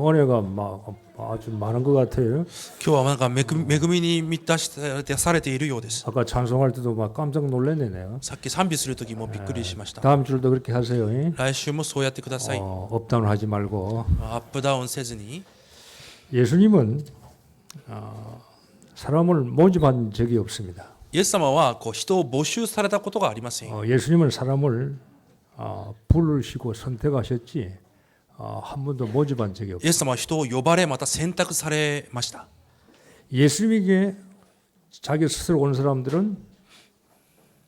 은혜가 아주 많은 것 같아요. 今日はなんか恵みに満たされているようです。 아까 찬송할 때도 깜짝 놀랐네 내가. さっき賛美する時もびっくりしました。 다음 주도 그렇게 하세요. 来週もそうやってください。 업다운 하지 말고. アップダウンせずに。 예수님은 사람을 모집한 적이 없습니다. イエス様は人を募集されたことがありません。 예수님은 사람을 부르시고 선택하셨지 한 번도 모집한 적이 없습니다. イエス様は人を呼ばれまた選択されました。 예수님에게 자기 스스로 온 사람들은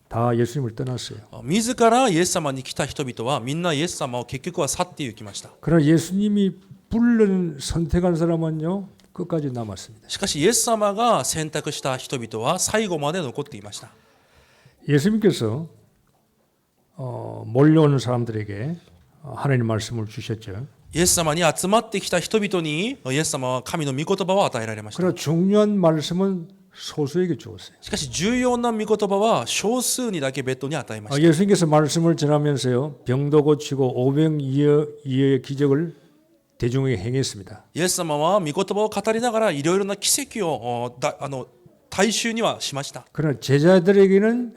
다 예수님을 떠났어요. 自らイエス様に来た人々はみんなイエス様を結局は去って行きました。 그러나 예수님이 부른 선택한 사람은요 끝까지 남았습니다. しかしイエス様が選択した人々は最後まで残っていました。 예수님께서 몰려오는 사람들에게 하나님 말씀을 주셨죠. イエス様に集まってきた人々にイエス様は神の御言葉を与えられました。 그러나 중요한 말씀은 소수에게 주었어요. しかし重要な御言葉は少数にだけ別途に与えました。 예수님께서 말씀을 전하면서요 병도 고치고 오병이어의 기적을 대중에게 행했습니다. イエス様は御言葉を語りながらいろいろな奇跡を大衆にはしました。 그러나 제자들에게는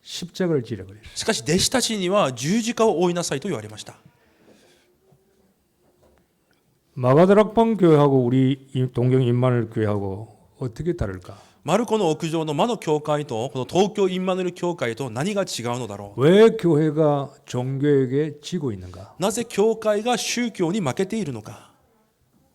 십자가를 지라 그랬어요. しかし弟子たちには十字架を負いなさいと言われました。 마가다락방 교회하고 우리 동경 임마누엘 교회하고 어떻게 다를까? マルコの屋上の魔の教会とこの東京インマヌエル教会と何が違うのだろう。 왜 교회가 종교에게 지고 있는가? なぜ教会が宗教に負けているのか。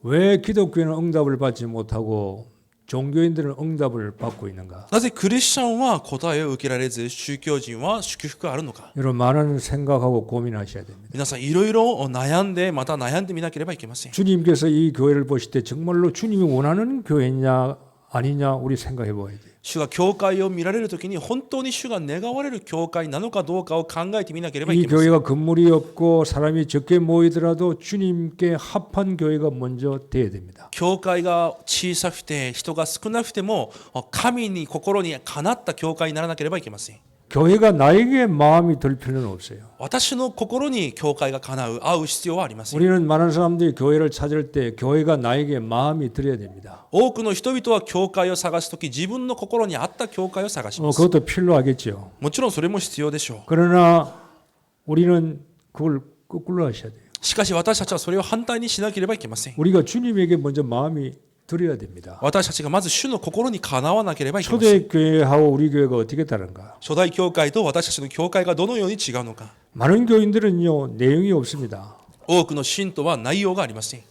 왜 기독교는 응답을 받지 못하고 종교인들은 응답을 받고 있는가? なぜクリスチャンは答えを受けられず宗教人は祝福があるのか。 여러분 많은 생각하고 고민하셔야 됩니다. 皆さんいろいろ悩んでまた悩んでみなければいけません。 주님께서 이 교회를 보실 때 정말로 주님이 원하는 교회냐 아니냐 우리 생각해 봐야 돼요. 主が教会を見られるときに本当に主が願われる教会なのかどうかを考えてみなければい 이 けません。 교회가 건물이 없고 사람이 적게 모이더라도 주님께 합한 교회가 먼저 돼야 됩니다. 教会が小さくて人が少なくても神に心にかなった教会にならなければいけません。 교회가 나에게 마음이 들 필요는 없어요. 私の心に教会が叶う合う必要はありません。 우리는 많은 사람들이 교회를 찾을 때 교회가 나에게 마음이 들어야 됩니다. 多くの人々は教会を探すとき自分の心に合った教会を探します。 그것도 필요하겠죠. もちろんそれも必要でしょ 그러나 우리는 그걸 거꾸로 하셔야 돼요. う。しかし私たちはそれを反対にしなければいけません。 우리가 주님에게 먼저 마음이 들어야 됩니다. 私たちがまず主の心にかなわなければいけません。 초대교회하고 우리 교회가 어떻게 다른가? 初代教会と私たちの教会がどのように違うのか。 많은 교인들은요 내용이 없습니다. 多くの信徒は内容がありません。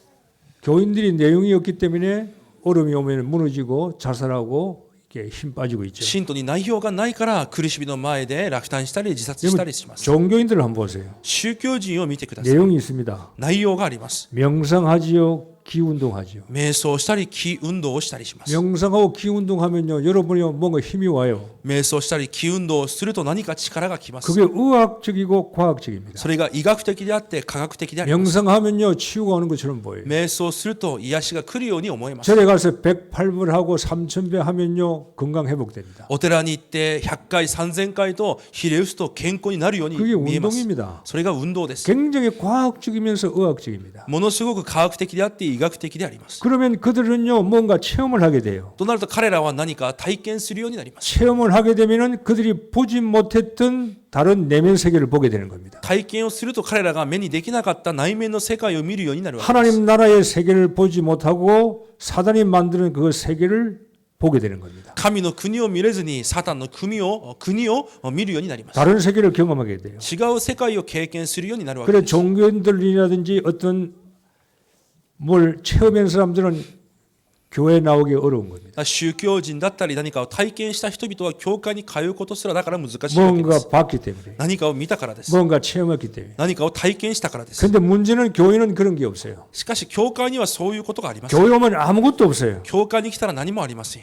교인들이 내용이 없기 때문에 어려움이 오면 무너지고 자살하고 이렇게 힘 빠지고 있죠. 信徒に内容がないから苦しみの前で落胆したり自殺したりします。 종교인들을 한번 보세요. 宗教人を見てください。 내용이 있습니다. 内容があります。 명상하지요, 기운동하지요. 瞑想したり気運動をしたりします。 명상하고 기운동하면요 여러분이 뭔가 힘이 와요. 瞑想したり気運動をすると何か力がきます。 그게 의학적이고 과학적입니다. それが医学的であって科学的であります。 명상하면요 치유가 오는 것처럼 보여요. 瞑想すると癒しが来るように思えます。 절에 가서 108번 하고 3000배 하면요 건강 회복됩니다. お寺に行って100回3000回とひれ伏すと健康になるように 그게 見えます。 운동입니다. それが運動です。 굉장히 과학적이면서 의학적입니다. ものすごく科学的であって医学的であります。 그러면 그들은요 뭔가 체험을 하게 돼요. となると彼らは何か体験するようになります。 체험을 하게 되면은 그들이 보지 못했던 다른 내면 세계를 보게 되는 겁니다. 体験をすると彼らが目にできなかった内面の世界を見るようになるわけです。 하나님 나라의 세계를 보지 못하고 사단이 만드는 그 세계를 보게 되는 겁니다. 神の国を見れずにサタンの国を見るようになります。 다른 세계를 경험하게 돼요. 違う世界を経験するようになるわけ 그래 です。 종교인들이라든지 어떤 뭘 체험한 사람들은 교회 나오기 어려운 겁니다. 宗教人だったり何かを体験した人々は教会に通うことすらだから難しいわけで 뭔가 す。 봤기 때문에 何かを見たからです。 뭔가 체험했기 때문에. 何かを体験したからです。 근데 문제는 교회는 그런 게 없어요. しかし教会にはそういうことがありません。 교회 오면 아무것도 없어요. 教会に来たら何もありません。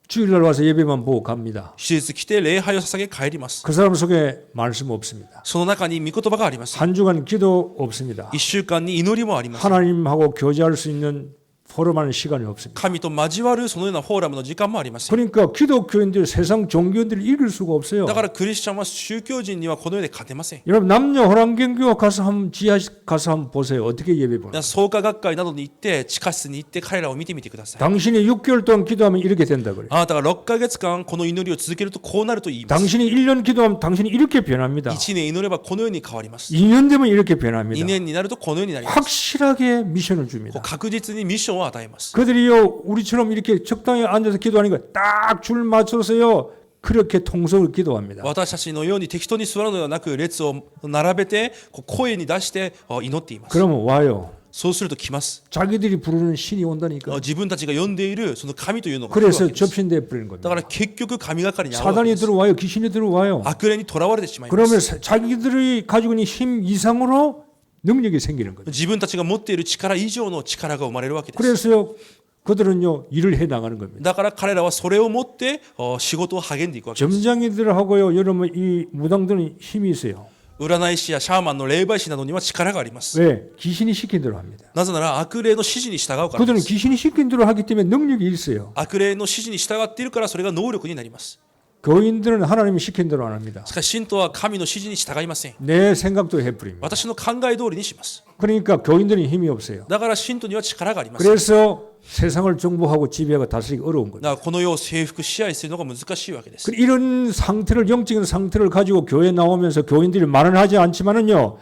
주일날 와서 예배만 보고 갑니다. 手術来て礼拝を捧げ帰ります。 그 사람 속에 말씀 없습니다. その中に御言葉があります。 한 주간 기도 없습니다. 1週間に祈りもあります。 하나님하고 교제할 수 있는 포럼하는 시간이 없습니다. 神と交わるそのようなフォーラムの時間もありません。 그러니까 기독교인들 세상 종교인들을 이길 수가 없어요. だからクリスチャンは宗教人にはこの世で勝てません。 여러분 남녀 호랑경교 가서 한번 지하 가서 한번 보세요. 어떻게 예배 보나. 創価学会などに行って地下室に行って彼らを見てみてください。 당신이 6개월 동안 기도하면 이렇게 된다 그래요. あなたが6ヶ月間この祈りを続けるとこうなると言います。 당신이 1년 기도하면 당신이 이렇게 변합니다. 1年祈ればこのように変わります。 2년 되면 이렇게 2 변합니다. 年になるとこのようになります。 확실하게 미션을 こう 줍니다. 確実にミッションを与えます。 그들이요 우리처럼 이렇게 적당히 앉아서 기도하는 거 딱 줄 맞춰서요 그렇게 통성을 기도합니다. 私たちのように適当に座るのではなく列を並べてこう声に出して祈っています。 그러면 와요. そうすると来ます。 자기들이 부르는 신이 온다니까. 自分たちが呼んでいるその神というのが来るわ 그래서 けです。 접신돼 버리는 だ 겁니다. から結局神がかりに遭うわけ 사단이 です。 들어와요. 귀신이 들어와요. 悪霊にとらわれてしまいま 그러면 す。 자기들이 가지고 있는 힘 이상으로 능력이 생기는 거죠. 自分たちが持っている力以上の力が生まれるわけです。 그래서요 그들은요 일을 해 나가는 겁니다. だから彼らはそれを持って仕事を励んでいくわけです。 점장이들하고요 여러분 이 무당들은 힘이 있어요. 占い師やシャーマンの霊媒師などには力があります。 왜? 귀신이 시킨 대로 합니다. なぜなら悪霊の指示に従うからで 그들은 す。 귀신이 시킨 대로 하기 때문에 능력이 있어요. 悪霊の指示に従っているからそれが能力になります。 교인들은 하나님이 시킨 대로 안 합니다. しかし信徒は神の指示に従いません。 내 생각도 해버립니다. 私の考え通りにします。 그러니까 교인들은 힘이 없어요. だから信徒には力がありません。 그래서 세상을 정복하고 지배하고 다스리기 어려운 거예요. だからこの世を征服支配するのが難しいわけです。 이런 상태를 영적인 상태를 가지고 교회 나오면서 교인들이 말은 하지 않지만은요.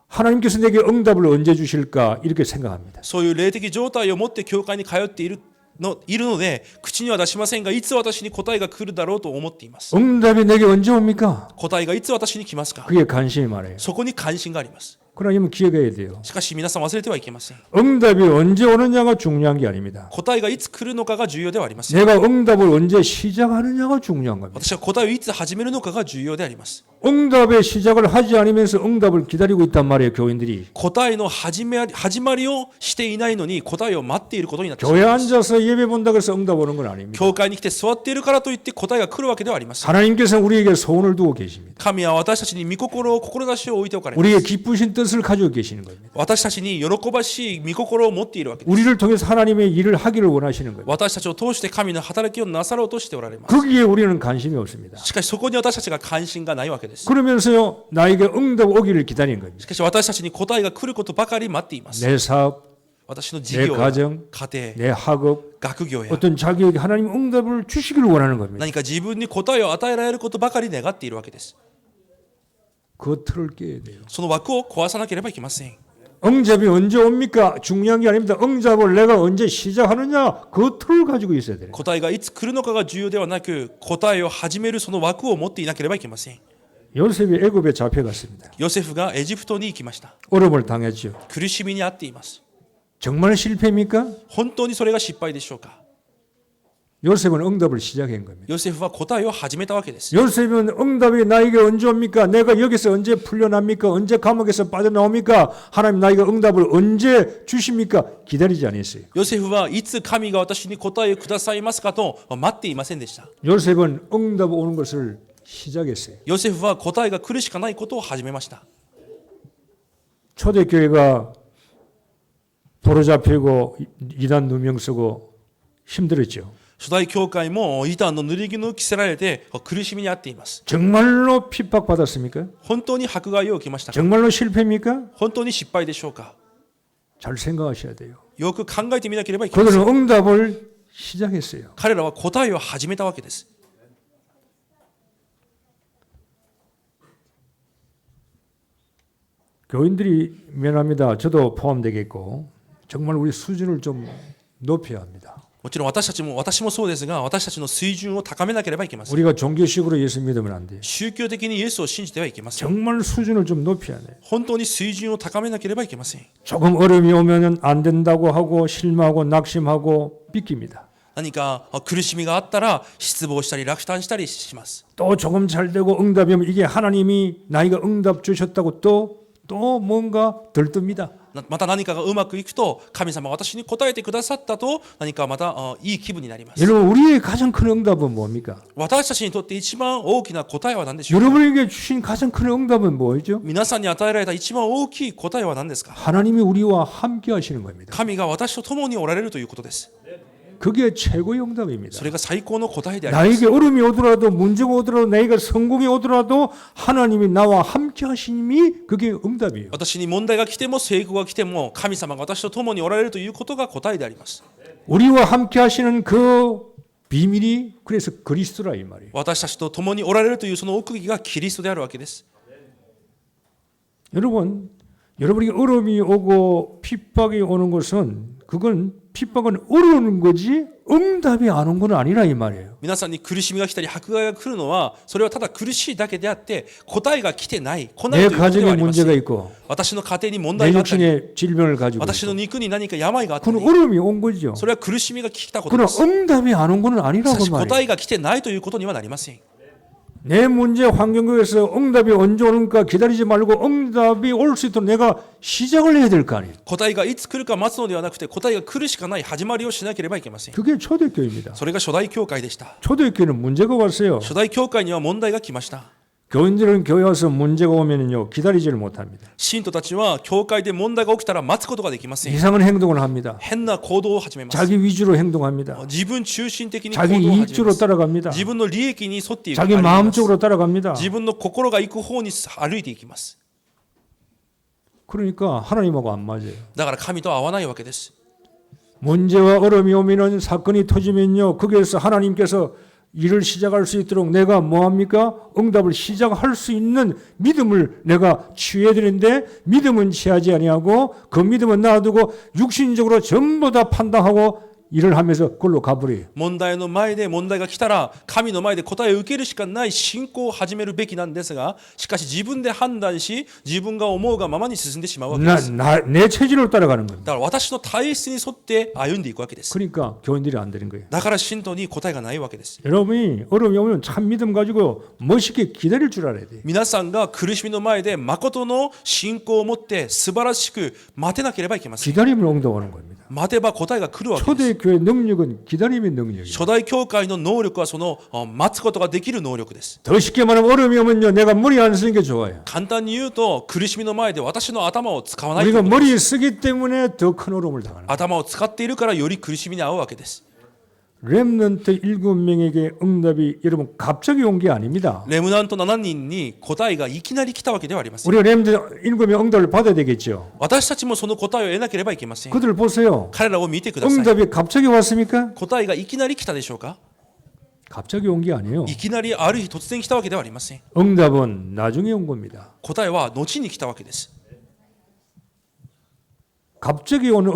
하나님께서 내게 응답을 언제 주실까 이렇게 생각합니다. そういう霊的状態を持って教会に通っているので口には出しませんがいつ私に答えが来るだろうと思っています。 응답이 내게 언제 옵니까? 答えがいつ私に来ますか。 그게 관심이 많아요. そこに関心があります。 그러나 기억해야 돼요. しかし皆さん忘れてはいけません。 응답이 언제 오느냐가 중요한 게 아닙니다. 答えがいつ来るのかが重要ではありません。 내가 응답을 언제 시작하느냐가 중요한 겁니다. 私は答えをいつ始めるのかが重要であります。 응답의 시작을 하지 않으면서 응답을 기다리고 있단 말이에요. 교인들이. 答えの始まりをしていないのに答えを待っていることになってしま 교회 います。 앉아서 예배 본다 그래서 응답 오는 건 아닙니다. 教会に来て座っているからといって答えが来るわけではありません。 하나님께서는 우리에게 소원을 두고 계십니다. 神は私たちに御心を志を置いておかれます。 우리의 기쁘신 뜻을 가지고 계시는 겁니다. 私たちに喜ばしい御心を持っているわけです。 우리를 통해서 하나님의 일을 하기를 원하시는 겁니다. 私たちを通して神の働きをなさろうとしておられます。 거기에 우리는 관심이 없습니다. しかしそこに私たちが関心がないわけです。 그러면서요 나에게 응답 오기를 기다리는 겁니다. しかし私たちに答えが来ることばかり待っています。 내 사업, 私の事 내 業や 가정, 家庭、 내 학업, 学業や 어떤 자기에게 하나님 응답을 주시기를 원하는 겁니다. 何か自分に答えを与えられることばかり願っているわけです。 그 틀을 깨야 돼요. その枠を壊さなければいけません。 응답이 언제 옵니까? 중요한 게 아닙니다. 응답을 내가 언제 시작하느냐 그 틀을 가지고 있어야 돼요. 答えがいつ来るのかが重要ではなく答えを始めるその枠を持っていなければいけません。 요셉이 애굽에 잡혀갔습니다. ヨセフがエジプトに行きました。 어려움을 당했죠. 苦しみにあっています。 정말 실패입니까? 本当にそれが失敗でしょうか。 요셉은 응답을 시작한 겁니다. ヨセフは答えを始めたわけです。 요셉은 응답이 나에게 언제 옵니까? 내가 여기서 언제 풀려납니까? 언제 감옥에서 빠져나옵니까? 하나님 나에게 응답을 언제 주십니까? 기다리지 않았어요. ヨセフはいつ神が私に答えをくださいますかと待っていませんでした。 요셉은 응답 오는 것을 시작했어요. ヨセフは答えが来るしかないことを始めました。 초대교회가 도로 잡히고 이단 누명 쓰고 힘들었죠. 初代教会も異端の濡れ衣を着せられて苦しみにあっています。 정말로 핍박받았습니까? 本当に迫害を受けましたか。 정말로 실패입니까? 本当に失敗でしょうか。 잘 생각하셔야 돼요. よく考えてみなければいけません。 그들은 응답을 시작했어요. 彼らは答えを始めたわけです。 교인들이 미안합니다. 저도 포함되겠고 정말 우리 수준을 좀 높여야 합니다. もちろん私もそうですが私たちの水準を高めなければいけません。 우리가 종교식으로 예수 믿으면 안 돼요. 宗教的にイエスを信じてはいけません。 정말 수준을 좀 높여야 돼요. 本当に水準を高めなければいけません。 조금 어려움이 오면 안 된다고 하고 실망하고 낙심하고 삐깁니다. 何か苦しみがあったら失望したり落胆したりします。 또 조금 잘 되고 응답이 오면 이게 하나님이 나에게 응답 주셨다고 또 뭔가 들뜹니다. また何かがうまくいくと神様が私に答えてくださったと何かまたいい気分になります。 여러분 우리의 가장 큰 응답은 뭡니까? 私たちにとって一番大きな答えは何でしょうか。 여러분에게 주신 가장 큰 응답은 뭐죠? 皆さんに与えられた一番大きい答えは何ですか。 하나님이 우리와 함께 하시는 겁니다. 神が私と共におられるということです。 그게 최고의 응답입니다. それが最高の答えであります。 나에게 어려움이 오더라도 문제가 오더라도 나에게 성공이 오더라도 하나님이 나와 함께 하심이 그게 응답이에요. 私に問題が来ても成功が来ても神様が私と共におられるということが答えであります。 우리와 함께 하시는 그 비밀이 그래서 그리스도라 이 말이에요. 私たちと共におられるというその奥義がキリストであるわけです。 여러분에게 어려움이 오고 핍박이 오는 것은 그건 핍박은 어려운 거지 응답이 안 온 건 아니라 이 말이에요. 皆さんに苦しみが来たり迫害が来るのはそれはただ苦しいだけであって答えが来てない来ない 내 ということでは 가정에 ありませ 문제가 ん。 있고 私の家庭に問 내 題があったり 육신에 질병을 가지고 私の 있고 肉に何か病があったり 그건 어려움이 온 거죠. それは苦しみが来たことで 그러나 す。 응답이 안 온 건 しか 아니라고 し答 말이에요. えが来てないということにはなりません。 내 문제 환경에서 응답이 언제 오는가 기다리지 말고 응답이 올 수 있도록 내가 시작을 해야 될 거 아니에요. 答えがいつ来るか待つのではなくて答えが来るしかない始まりをしなければいけません。 그게 초대교회입니다. それが初代教会でした。 초대교회는 문제가 왔어요. 初代教会には問題が来ました。 교인들은 교회 와서 문제가 오면요 기다리지를 못합니다. 信徒たちは教会で問題が起きたら待つことができません。 이상한 행동을 합니다. 変な行動を始めます。 자기 위주로 행동합니다. 自分中心的に行 자기 動を始め 이익주로 ます。 따라갑니다. 自分の利益に沿っていく 자기 歩みます 마음적으로 따라갑니다. 自分の心が行く方に歩いていきます。 그러니까 하나님하고 안 맞아요. だから神とは合わないわけです。 문제와 어려움이 오면은 사건이 터지면요 거기에서 하나님께서 일을 시작할 수 있도록 내가 뭐합니까? 응답을 시작할 수 있는 믿음을 내가 취해야 되는데 믿음은 취하지 아니하고 그 믿음은 놔두고 육신적으로 전부 다 판단하고 일을 하면서 그걸로 가버려요. 問題の前で問題が来たら神の前で答えを受けるしかない信仰を始めるべきなんですが、しかし自分で判断し自分が思うがままに進んでしまうわけです。 내 체질을 따라가는 겁니다. だから私の体質に沿って歩んでいくわけです。 그러니까 교인들이 안 되는 거예요. だから信徒に答えがないわけです。 여러분이 어려움이 오면 참 믿음 가지고 멋있게 기다릴 줄 알아야 돼요. 皆さんが苦しみの前で誠の信仰を持って素晴らしく待てなければいけません。 기다림을 응답하는 겁니다. 待てば答えが来るわけです。 초대교회 능력은 기다림의 능력이에요. 初代教会の能力はその待つことができる能力です。 더 쉽게 말하면 어려움이 오면요 내가 머리 안 쓰는 게 좋아요. 簡単に言うと苦しみの前で私の頭を使わないという 우리가 ことです。 머리 쓰기 때문에 더 큰 어려움을 당하는 거예요. 頭を使っているからより苦しみに遭うわけです。 렘넌트 7명에게 응답이 여러분 갑자기 온 게 아닙니다. レムナント7人に答えがいきなり来たわけではありません。 우리가 렘넌트 7명 응답을 받아야 되겠죠. 私たちもその答えを得なければいけません。 그들 보세요. 彼らを見てください。 응답이 갑자기 왔습니까? 答えがいきなり来たでしょうか。 갑자기 온 게 아니에요. いきなりある日突然来たわけではありません。 응답은 나중에 온 겁니다. 答えは後に来たわけです。 갑자기 오는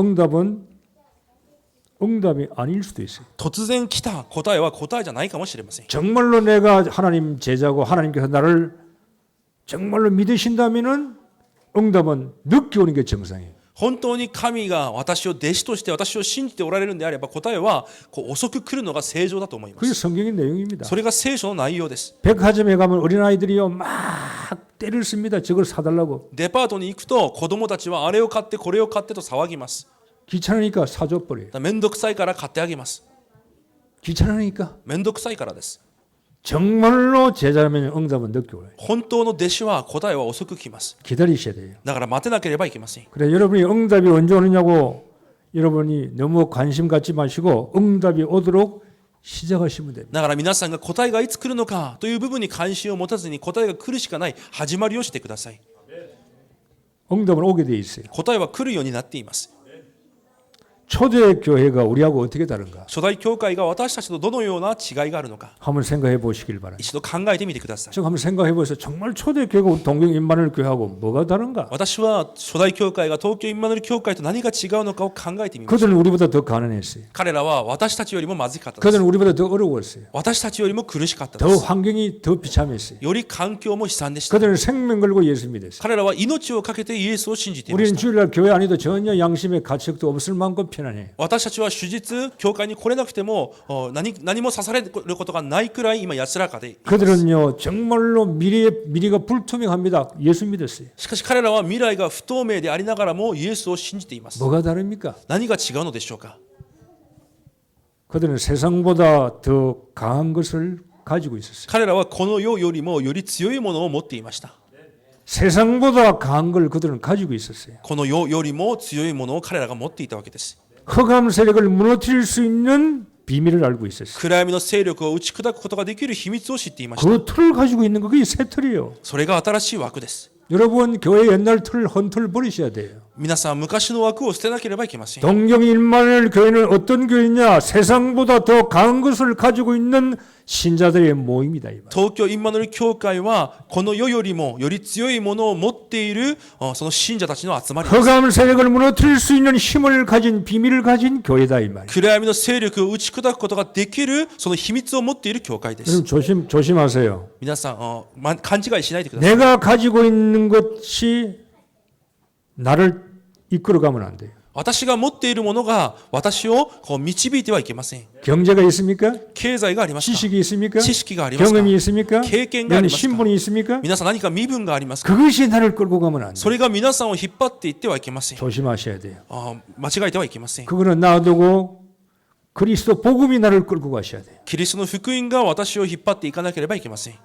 응답이 아닐 수도 있어요. 突然来た答えは答えじゃないかもしれません。 정말로 내가 하나님 제자고 하나님께서 나를 정말로 믿으신다면은 응답은 늦게 오는 게 정상이에요. 本当に神が私を弟子として私を信じておられるんであれば答えは遅く来るのが正常だと思いま 그게 す。 성경의 내용입니다. それが聖書の内容です。 백화점에 가면 어린아이들이요 막 때를 씁니다. 저걸 사달라고. デパートに行くと子供たちはあれを買ってこれを買ってと騒ぎます。 귀찮으니까 사줘버려요. めんどくさいから買ってあげます。 귀찮으니까. めんどくさいからです。 정말로 제자라면 응답은 늦게 와요. 本当の弟子は答えは遅く来ます。 기다리셔야 돼요. だから待てなければいけません。 그래 여러분이 응답이 언제 오느냐고 여러분이 너무 관심 갖지 마시고 응답이 오도록 시작하시면 됩니다. だから皆さんが答えがいつ来るのかという部分に関心を持たずに答えが来るしかない始まりをしてください。 응답은 오게 돼 있어요. 答えは来るようになっています。 초대교회가 우리하고 어떻게 다른가? 初代教会が私たちとどのような違いがあるのか 한번 생각해 보시길 바랍니다. 一度考えてみてください。 지금 한번 생각해 보세요. 정말 초대교회가 우리 동경 임마누엘 교회하고 뭐가 다른가? 私は初代教会が東京インマヌエル教会と何が違うのかを考えてみました。 그들은 우리보다 더 가난했어요. 彼らは私たちよりもまずかったです。 그들은 우리보다 더 어려웠어요. 私たちよりも苦しかったで 더 す。 환경이 더 비참했어요. より環境も悲惨でした。 그들은 생명 걸고 예수 믿었어요. 彼らは命をかけてイエスを信じていまし 우리는 た。 주일날 교회 아니도 전혀 양심의 가책도 없을 만큼 편안해. 私たちは手術教会に来れなくても何も刺されることがないくらい今安らかでいます。 그들은요 정말로 미래가 불투명합니다. 예수 믿었어요. しかし彼らは未来が不透明でありながらもイエスを信じています。 뭐가 다릅니까? 何が違うのでしょうか。 그들은 세상보다 더 강한 것을 가지고 있었어요. 彼らはこの世よりもより強いものを持っていました。 세상보다 강한 걸 그들은 가지고 있었어요. この世よりも強いものを彼らが持っていたわけです。 흑암 세력을 무너뜨릴 수 있는 비밀을 알고 있었어요. 暗闇の勢力を打ち砕くことができる秘密を知っていました。 그 틀을 가지고 있는 거 그게 새 틀이에요. それが新しい枠です。 여러분 교회 옛날 틀, 헌 틀 버리셔야 돼요. 皆さん昔の枠を捨てなければいけません。 동경 일만엘 교회는 어떤 교회냐? 세상보다 더 강한 것을 가지고 있는 신자들의 모임이다. 이 말. 東京インマヌエル教会はこの世よりもより強いものを持っているその信者たちの集まりです。 흑암 세력을 무너뜨릴 수 있는 힘을 가진 비밀을 가진 교회다 이 말. 暗闇の勢力を打ち砕くことができるその秘密を持っている教会です。 여러분 조심하세요. 皆さん勘違いしないでください。 내가 가지고 있는 것이 나를 이끌어가면 안 돼요. 私が持っているものが私を導いてはいけません。 경제가 있습니까? 経済がありますか。 지식이 있습니까? 知識がありますか。 경험이 있습니까? 経験がありますか。 신분이 있습니까? 皆さん何か身分がありますか。 그것이 나를 끌고 가면 안 돼요. それが皆さんを引っ張っていってはいけません。 조심하셔야 돼요. 間違えてはいけません。 그거는 놔두고 그리스도 복음이 나를 끌고 가셔야 돼요. キリストの福音が私を引っ張っていかなければいけません。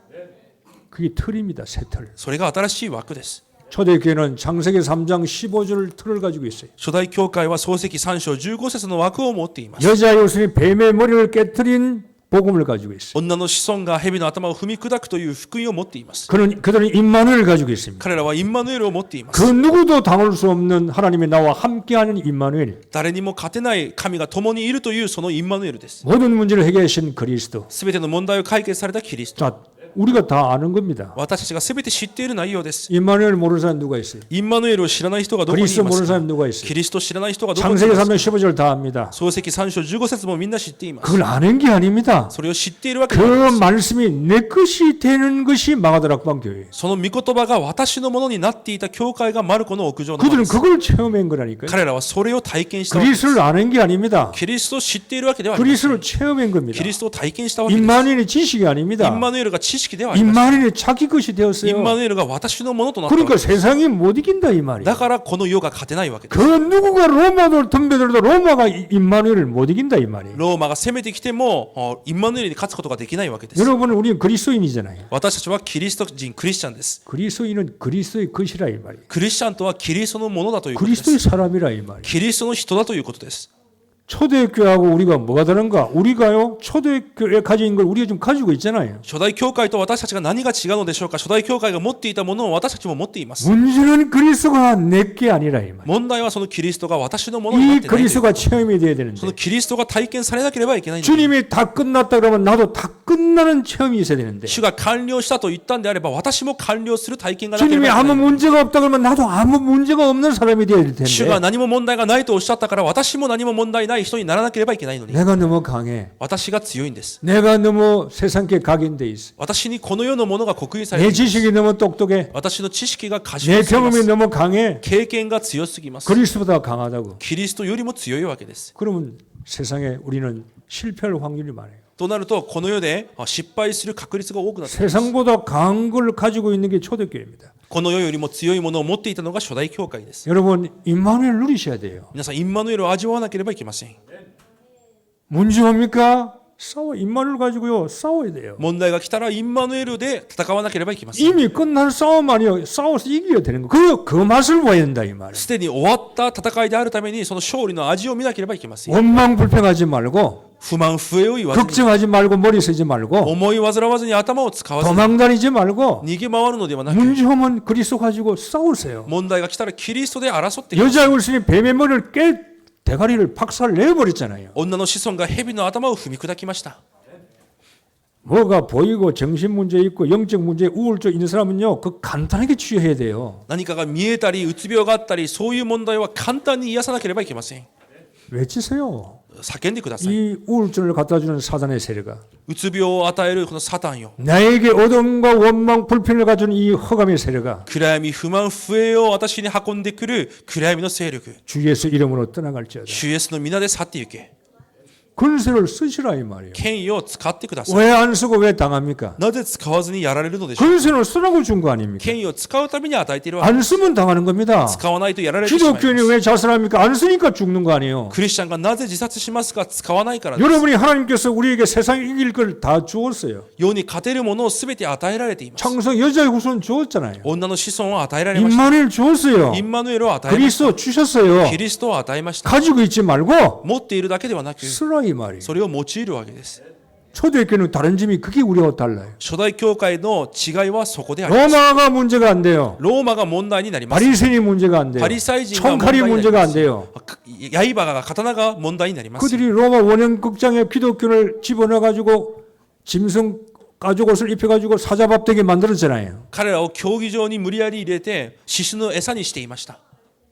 그게 틀입니다. 새 틀. それが新しい枠です。 초대교회는 창세기 3장 15절 틀을 가지고 있어요. 初代教会は創世記3章15節の枠を持っています。 여자 요술이 뱀의 머리를 깨뜨린 복음을 가지고 있어요. 女の子孫が蛇の頭を踏み砕くという福音を持っています。 그들은 임마누엘을 가지고 있습니다. 彼らはインマヌエルを持っていま그 す。 누구도 당할 수 없는 하나님의 나와 함께하는 임마누엘. 誰にも勝てない神が共にいるというそのインマヌエルです。 모든 문제를 해결하신 그리스도. すべての問題を解決されたキリスト。 자, 우리가 다 아는 겁니다. 私たちがすべて知っている内容です。 임마누엘 모르는 사람 누가 있어요? インマヌエルを知らない人がどこにいます 그리스도 모르는 か。 사람 누가 있어요? キリストを知らない人がどこにい 창세기 ますか。 3장 15절 다 압니다. 創世記3章15節もみんな知っています。 그걸 아는 게 아닙니다. それを知っているわけ 그 ではないです。 말씀이 내 것이 되는 것이 마가다락방 교회. その御言葉が私のものになっていた教会がマルコの屋上の間 그들은 です。 그걸 체험한 거라니까요. 彼らはそれを体験したわけです。 그리스도를 아는 게 아닙니다. キリストを知っているわけではありません。 그리스도를 체험한 겁니다. キリストを体験したわけです。 임마누엘이 지식이 아닙니다. インマヌエルが知識ではありません。 임마누엘이 자기 것이 イン 되었어요. マヌエルが私のものとなったわけ 그러니까 です。 세상이 못 이긴다 이 말이에요. だからこの世が勝てないわけです。 그 누구가 로마를 덤벼들어도 로마가 임마누엘을 못 이긴다 이 말이에요. ローマが攻めてきてもインマヌエルに勝つことができないわけです。 여러분 우리는 그리스도인이잖아요. 私たちはキリスト人クリスチャンです。 그리스도인은 그리스도의 것이라 이 말이에요. クリスチャンとはキリストのものだということで 그리스도의 す。 사람이라 이 말이에요. キリストの人だということです。 초대교회하고 우리가 뭐가 다른가? 우리가요 초대교회 가진 걸 우리가 좀 가지고 있잖아요. 初代教会と私たちが何が違うのでしょうか。初代教会が持っていたものを私たちも持っています。 문제는 그리스도가 내게 아니라 이 말이에요. 問題はそのキリストが私のものになっ 이 てないという。 그리스도가 체험이 돼야 その 되는데 キリストが体験されなければいけないので、 주님이 다 끝났다 그러면 나도 다 끝나는 체험이 있어야 되는데 主が完了したと言ったんであれば私も完了する体験がなけれ 주님이 ばいけ 아무 ない。 문제가 없다 그러면 나도 아무 문제가 없는 사람이 돼야 될 主が 텐데 何も問題がないとおっしゃったから私も何も問題ない人にならなければいけないのに、 내가 너무 강해. 私が強いんです。 내가 너무 세상께 각인돼 있어. 私にこの世のものが刻印され 내 ています。 지식이 너무 똑똑해. 私の知識が賢 내 すぎま 경험이 す。 너무 강해. 経験が強すぎます。 그리스도보다 강하다고. キリストよりも強いわけです。 그러면 세상에 우리는 실패할 확률이 많아요. となるとこの世で失敗する確率が多くなっています。 세상보다 강한 걸 가지고 있는 게 초대교회입니다. この世よりも強いものを持っていたのが初代教会です。 여러분 임마누엘 누리셔야 돼요. 皆さんインマヌエルを味わわなければいけません。 문제 뭡니까? 싸워. 임마누엘 가지고요. 싸워야 돼요. 問題が来たらインマヌエルで戦わなければいけません。 이미 끝난 싸움 아니요. 싸워서 이겨야 되는 거. 그 맛을 봐야 된다 이 말이에요. すでに終わった戦いであるためにその勝利の味を見なければいけません。 원망불평하지 말고 不満不平を言わずに、 걱정하지 말고 머리 쓰지 말고 思い煩わずに頭を使わずに 도망다니지 말고 逃げ回るのではなく、 문제하면 그리스도 가지고 싸우세요. 問題が来たらキリストで争っています。 여자 울신이 뱀의 머리를 대가리를 박살 내버렸잖아요. 女の子孫が蛇の頭を踏み砕きました。 뭐가 보이고 정신 문제 있고 영적 문제 우울증 있는 사람은요. 그 간단하게 치유해야 돼요. 何かが見えたりうつ病があったりそういう問題は簡単に癒さなければいけません。 외치세요. 叫んでください。 이 우울증을 갖다 주는 사단의 세력아 うつ病を与えるこのサタンよ。 나에게 어둠과 원망, 불평을 가진 이 허감의 세력아 暗闇、不満、不栄を私に運んでくる暗闇の勢力。 주 예수 이름으로 떠나갈지어다. 主イエスの皆で去って行け。 권세를 쓰시라 이 말이에요. 権威を使ってください。 왜 안 쓰고 왜 당합니까? なぜ使わずにやられるのでしょう。 권세를 쓰라고 준 거 아닙니까? 権威を使うために与えているわけ。 안 쓰면 당하는 겁니다. 使わないとやられてしまいます。 기독교인이 왜 자살합니까? 안 쓰니까 죽는 거 아니에요. クリスチャンがなぜ自殺しますか。使わないからです。 여러분이 하나님께서 우리에게 세상 이길 걸 다 주었어요. 世に勝てるものをすべて与えられています。 창성 여자의 후손 주었잖아요. 女の子孫を与えられました。 임마누엘 주었어요. インマヌエルを与えました。 그리스도 주셨어요. キリストを与えました。 가지고 있지 말고 持っているだけではなく、 쓰라 이 말이에요. それを用いるわけです。 초대교회는 다른 점이 그게 우리와 달라요. 初代教会の違いはそこであります。 로마가 문제가 안 돼요. ローマが問題になります。 바리새인이 문제가 안 돼요. パリサイ人が問題 총칼이 になり 문제가 ま 안 す。 돼요. 刃が刀が問題になります。 그들이 로마 원형극장에 기독교를 집어넣어가지고 짐승 가죽옷을 입혀가지고 사자밥 되게 만들었잖아요. 彼らを競技場に無理やり入れて獅子の餌にしていました。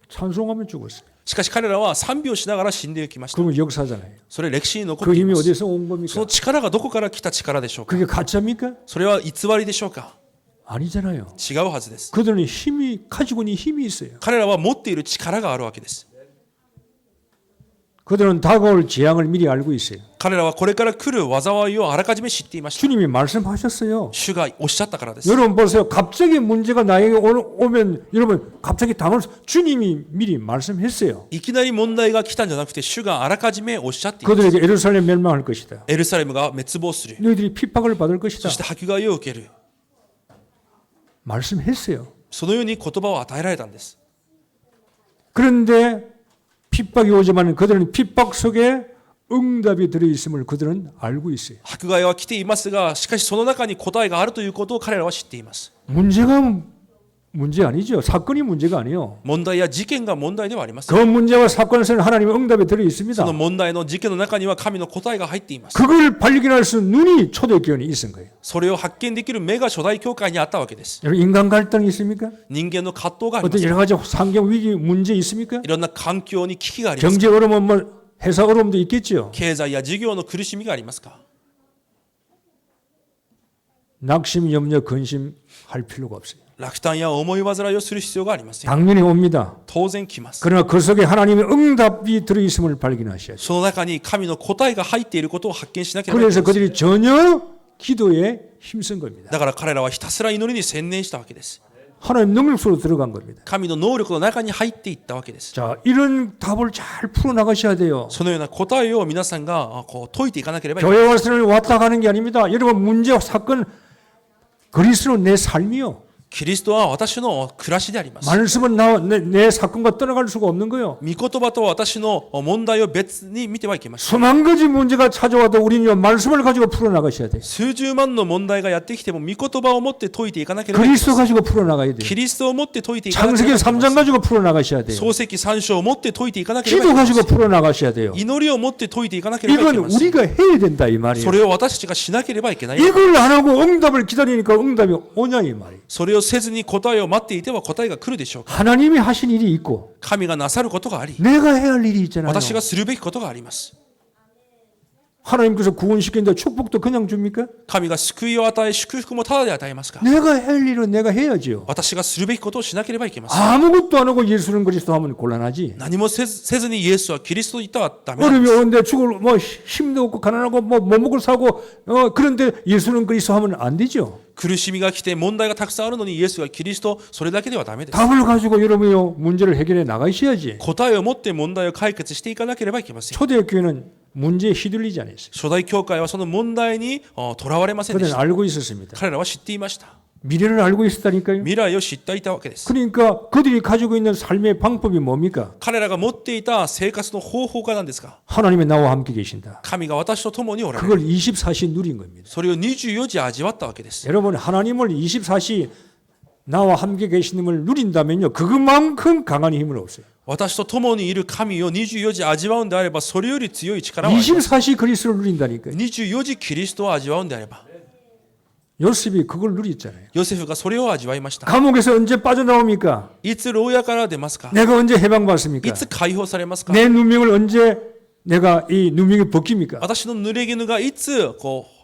찬송하면 죽었어요. しかし彼らは賛美をしながら死んでいきました。 그러면 역사잖아요. それ歴史に残っ 그 てい 힘이 ます。 어디서 온 そ 겁니까? の力がどこから来た力でしょうか。 그게 가짜입니까? それは偽りでしょうか。 아니잖아요. 違うはずです。 그들은 힘이 가지고 있는 힘이 있어요. 彼らは持っている力があるわけです。 그들은 다가올 재앙을 미리 알고 있어요. 彼らはこれから来る災いをあらかじめ知っていました。 주님이 말씀하셨어요. 主がおっしゃったからです。 여러분 보세요. 갑자기 문제가 나에게 오면 여러분 갑자기 당할 수 주님이 미리 말씀했어요. いきなり問題が来たんじゃなくて主があらかじめおっしゃっています。 그들에게 예루살렘 멸망할 것이다. エルサレムが滅亡する。 너희들이 핍박을 받을 そ 것이다. して迫害を受ける。 말씀했어요. そのように言葉を与えられたんです。 그런데 핍박이 오지만 그들은 핍박 속에 응답이 들어있음을 그들은 알고 있어요. 迫害は来ていますが、しかしその中に答えがあるということを彼らは知っています。 문제가 문제 아니죠. 사건이 문제가 아니에요. 問題や事件が問題ではありません。 그 문제와 사건에서는 하나님의 응답이 들어있습니다. その問題の事件の中には神の答えが入っています。 그걸 발견할 수 있는 눈이 초대교회에 있은 거예요. それを発見できる目が初代教会にあったわけです。 여러분 인간 갈등이 있습니까? 人間の葛藤がありま 어떤 す。 여러 가지 환경 위기 문제 있습니까? いろんな環境に危機がありますか。 경제 어려움은 뭐 회사 어려움도 있겠죠. 経済や事業の苦しみがありますか。 낙심, 염려, 근심할 필요가 없어요. 落胆や思い煩いをする必要がありません。 당연히 옵니다. 当然来ます。 그러나 그 속에 하나님의 응답이 들어있음을 발견하셔야죠. その中に神の答えが入っていることを発見しなければいけ 그래서 ません。 그들이 전혀 기도에 힘쓴 겁니다. だから彼らはひたすら祈りに専念したわけです。 하나님 능력 속으로 들어간 겁니다. 神の能力の中に入っていったわけです。 자, 이런 답을 잘 풀어나가셔야 돼요. そのような答えを皆さんがこう解いていかなければいけない。 교회 와서는 왔다 가는 게 아닙니다. 여러분 문제와 사건 그리스도 내 삶이요. キリストは私の暮らしであります。 말씀은 내 사건과 떠나갈 수가 없는 거예요. 御言葉と私の問題を別に見てはいけません。 수만 가지 문제가 찾아와도 우리는 말씀을 가지고 풀어나가셔야 돼요. 数十万の問題がやってきても御言葉を持って解いていかなければいけませ 그리스도 ん。 가지고 풀어나가야 돼요. キリストを持って解いていかなければい 창세기 けませ 3장 ん。 가지고 풀어나가셔야 돼요. 創世記3章を持って解いていかなければい 기도 けません。 가지고 풀어나가셔야 돼요. 祈りを持って解いていかなければいけ 이건 ません。 우리가 해야 된다 이 そ 말이에요. れを私たちがしなければいけない。 이걸 안 하고 응답을 기다리니까 응답이 오냐 이 말이에요. それをせずに答えを待っていては答えが来るでしょうか。 하나님이 하신 일이 있고 神がなさることがあり、 내가 해야 할 일이 있잖아요. 私がするべきことがあります。 하나님께서 구원시키는데 축복도 그냥 줍니까? 神が救いを与え、祝福もただで与えますか。 내가 할 일은 내가 해야지요. 私がするべきことをしなければいけません。 아무것도 안 하고 예수는 그리스도 하면 곤란하지. 何もせずにイエスはキリストと言ったらダメなん 어려움이 です。 오는데 죽을 뭐 힘도 없고 가난하고 뭐 못 먹을 사고 그런데 예수는 그리스도 하면 안 되죠. 苦しみが来て問題がたくさんあるのにイエスがキリスト、それだけではダメです。 답을 가지고 여러분이 문제를 해결해 나가셔야지. 答えを持って問題を解決していかなければいけません。 초대교회는 문제에 휘둘리지 않았어요. 初代教会はその問題にとらわれませんでし 그들은 た。 알고 있었습니다. 彼らは知っていました。 미래를 알고 있었다니까요. 未来を知っていたわけです。 그러니까 그들이 가지고 있는 삶의 방법이 뭡니까? 彼らが持っていた生活の方法が何ですか。 하나님이 나와 함께 계신다. 神が私と共におられる。 그걸 24시 누린 겁니다. それを24時味わったわけです。 여러분 하나님을 24시 나와 함께 계시님을 누린다면요. 그것만큼 강한 힘은 없어요. 私と共にいる神を24時味わうんであれば、それより強い力はあります。 24시 그리스도를 누린다니까요. 24時キリストを味わうんであれば、 요셉이 그걸 누렸잖아요. ヨセフがそれを味わいました。 감옥에서 언제 빠져나옵니까? いつ牢屋から出ますか。 내가 언제 해방받습니까? いつ解放されますか。 내 누명을 언제 내가 이 누명이 벗깁니까? 私の濡れ衣がいつこう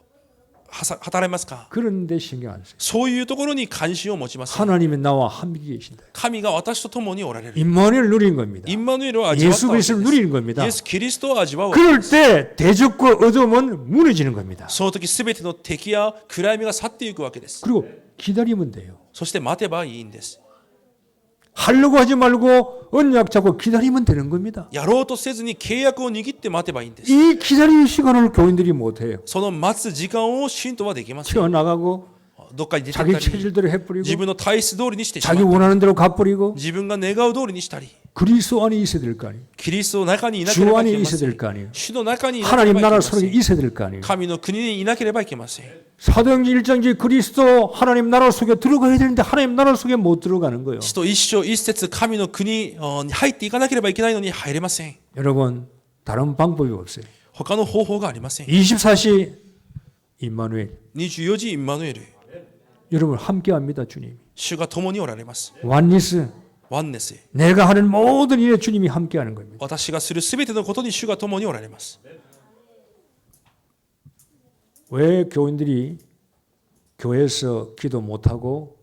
働いますか 그런데 신경 안 써요. そういうところに関心を持ちます。 하나님이 나와 함께 계신다. 神が私と共におられる。 임마누엘 누리는 겁니다. インマヌエルを味わった 예수 わけです 그리스도를 누리는 겁니다. イエス・キリストを味わう。 그럴 때 대적과 어둠은 무너지는 겁니다. その時すべての敵や暗闇が去っていくわけです。 그리고 기다리면 돼요. そして待てばいいんです。 하려고 하지 말고 언약 잡고 기다리면 되는 겁니다. やろうとせずに契約を握って待てばいいんです。 이 기다리는 시간을 교인들이 못해요. その待つ時間を信徒はできません。 튀어나가고 どっかに出て 자기 ったり、 체질대로 自 해버리고 分の体質通りにしてしま 자기 う。 원하는 대로 갚버리고 自分が願う通りにしたり、 그리스도 안에 있어야 될 거 아니에요. キリストの中にいなけ 주 ればい 안에 けま 있어야 せ 될 ん。 거 아니에요. 主の中にいなけれ 하나님 ばいけ 나라 ませ 속에 ん。 있어야 될 거 아니에요. 神の国にいなければいけません。 사도행전 1장지 그리스도 하나님 나라 속에 들어가야 되는데 하나님 나라 속에 못 들어가는 거예요. 使徒一章一節、神の国に入っていかなければいけないのに入れません。 여러분 다른 방법이 없어요. 他の方法がありません。 24시 임마누엘 24時インマヌエル、 여러분 함께합니다. 주님. 主が共におられます。 완니스 ワンネス、 내가 하는 모든 일에 주님이 함께하는 겁니다. 私がするすべてのことに主が共におられます。 왜 교인들이 교회에서 기도 못하고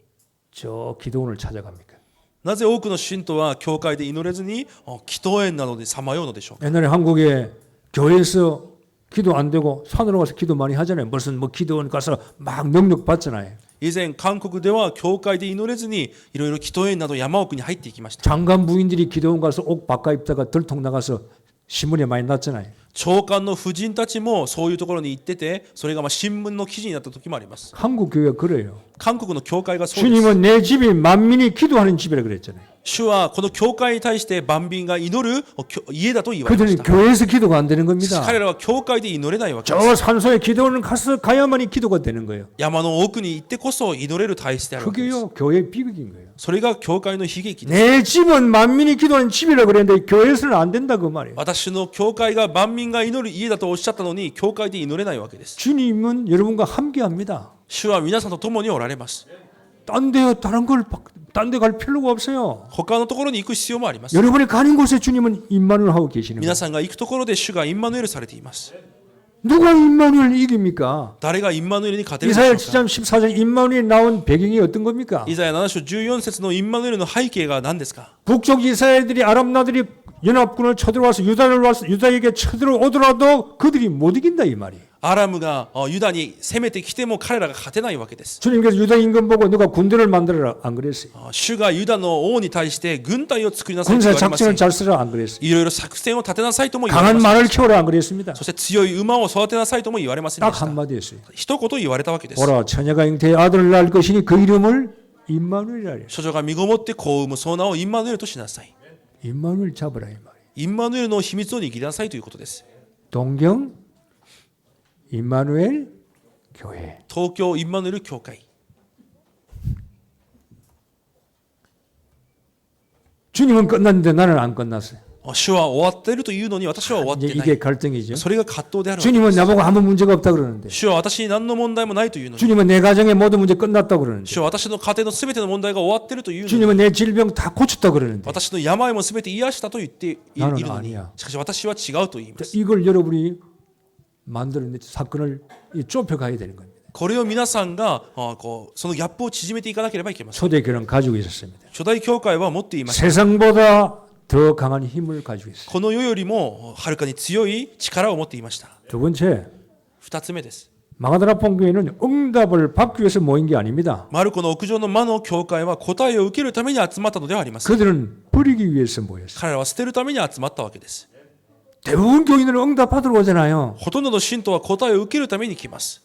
저 기도원을 찾아갑니까? なぜ多くの信徒は教会で祈れずに祈祷園などでさまようのでしょうか。 옛날에 한국에 교회에서 기도 안 되고 산으로 가서 기도 많이 하잖아요. 무슨 뭐 기도원 가서 막 능력 받잖아요. 以前韓国では教会で祈れずにいろいろ祈祷園など山奥に入っていきました。 장관 부인들이 기도원 가서 옷 바꿔 입다가 들통 나가서 신문에 많이 났잖아요. 長官の夫人たちもそういうところに行ってて、それが新聞の記事になった時もあります。 한국 교회가 그래요. 韓国の教会がそうです。 주님은 내 집이 만민이 기도하는 집이라 그랬잖아요. 主はこの教会に対して万民が祈る家だと言われま 그들은 した。 교회에서 기도가 안 되는 겁니다. 彼らは教会で祈れないわけです。 저 산소에 기도원을 가서 가야만이 기도가 되는 거예요. 山の奥に行ってこそ祈れる体質であるわけです。 그게요 교회의 비극인 거예요. それが教会の悲劇です。 내 집은 만민이 기도하는 집이라 그랬는데 교회에서는 안 된다 그 말이에요. 私の教会が万民が祈る家だとおっしゃったのに教会で祈れないわけです。 주님은 여러분과 함께합니다. 主は皆さんと共におられます。 딴 데 갈 필요가 없어요. 他のところに行く必要もあります。 여러분이 가는 곳에 주님은 임마누엘 하고 계시는 거예요. 皆さんが行くところで主がインマヌエルされています。 누가 임마누엘 이깁니까? 誰がインマヌエルに勝てるでし 이사야 ょうか。 7장 14절 임마누엘 나온 배경이 어떤 겁니까? イザヤ7章14節のインマヌエルの背景が何ですか。 북쪽 이스라엘들이 아람 나들이 연합군을 쳐들어와서 유다에게 쳐들어오더라도 그들이 못 이긴다 이 말이. アラムがユダに攻めてきても彼らが勝てないわけです。 주님께서 유다 임금 보고 누가 군대를 만들어라 안 그랬어요. 主がユダの王に対して軍隊を作りなさいと 군사 言われません。 작전을 잘 쓰라 안 그랬어요. いろいろ作戦を立てなさいとも言われ 강한 ません。 말을 키워라 안 그랬습니다. そして強い馬を育てなさいとも言われませんで 딱 した。 한마디 했어요. 一言言われたわけです。 보라 처녀가 잉태의 아들을 낳을 것이니 그 이름을 임마누엘이라. 処女が身ごもって子を産むその名をインマヌエルとしなさい。 임마누엘 잡으라 이 말이에요. インマヌエルの秘密を握りなさいということです。 동경 임마누엘 교회. 東京インマヌエル教会。 주님은 끝났는데 나는 안 끝났어요. 主は終わっているというのに私は終わっ 이제 てない。 이게 갈등이죠. それが葛藤であるわけで 주님은 す。 나보고 아무 문제가 없다 그러는데 主は私に何の問題もないというのに。 주님은 내 가정의 모든 문제 끝났다 그러는데 主は私の家庭のすべての問題が終わっているというのに。 주님은 내 질병 다 고쳤다 그러는데 私の病もすべて癒したと言っているの 나는 に 아니야 。しかし私は違うと言います。 이걸 여러분이 만드는 사건을 좁혀가야 되는 겁니다. これを皆さんがそのギャップを縮めていかなければいけません。 초대교회는 가지고 있었습니다. 初代教会は持っていました。 세상보다 더 강한 힘을 가지고 있어요. この世よりもはるかに強い力を持っていました。 두 번째, 二つ目です。 마가다라 본교회는 응답을 받기 위해서 모인 게 아닙니다. マルコの屋上の魔の教会は答えを受けるために集まったのではありません。 그들은 버리기 위해서 모였어요. 彼らは捨てるために集まったわけです。 대부분 교인들은 응답 받으러 오잖아요. ほとんどの信徒は答えを受けるために来ます。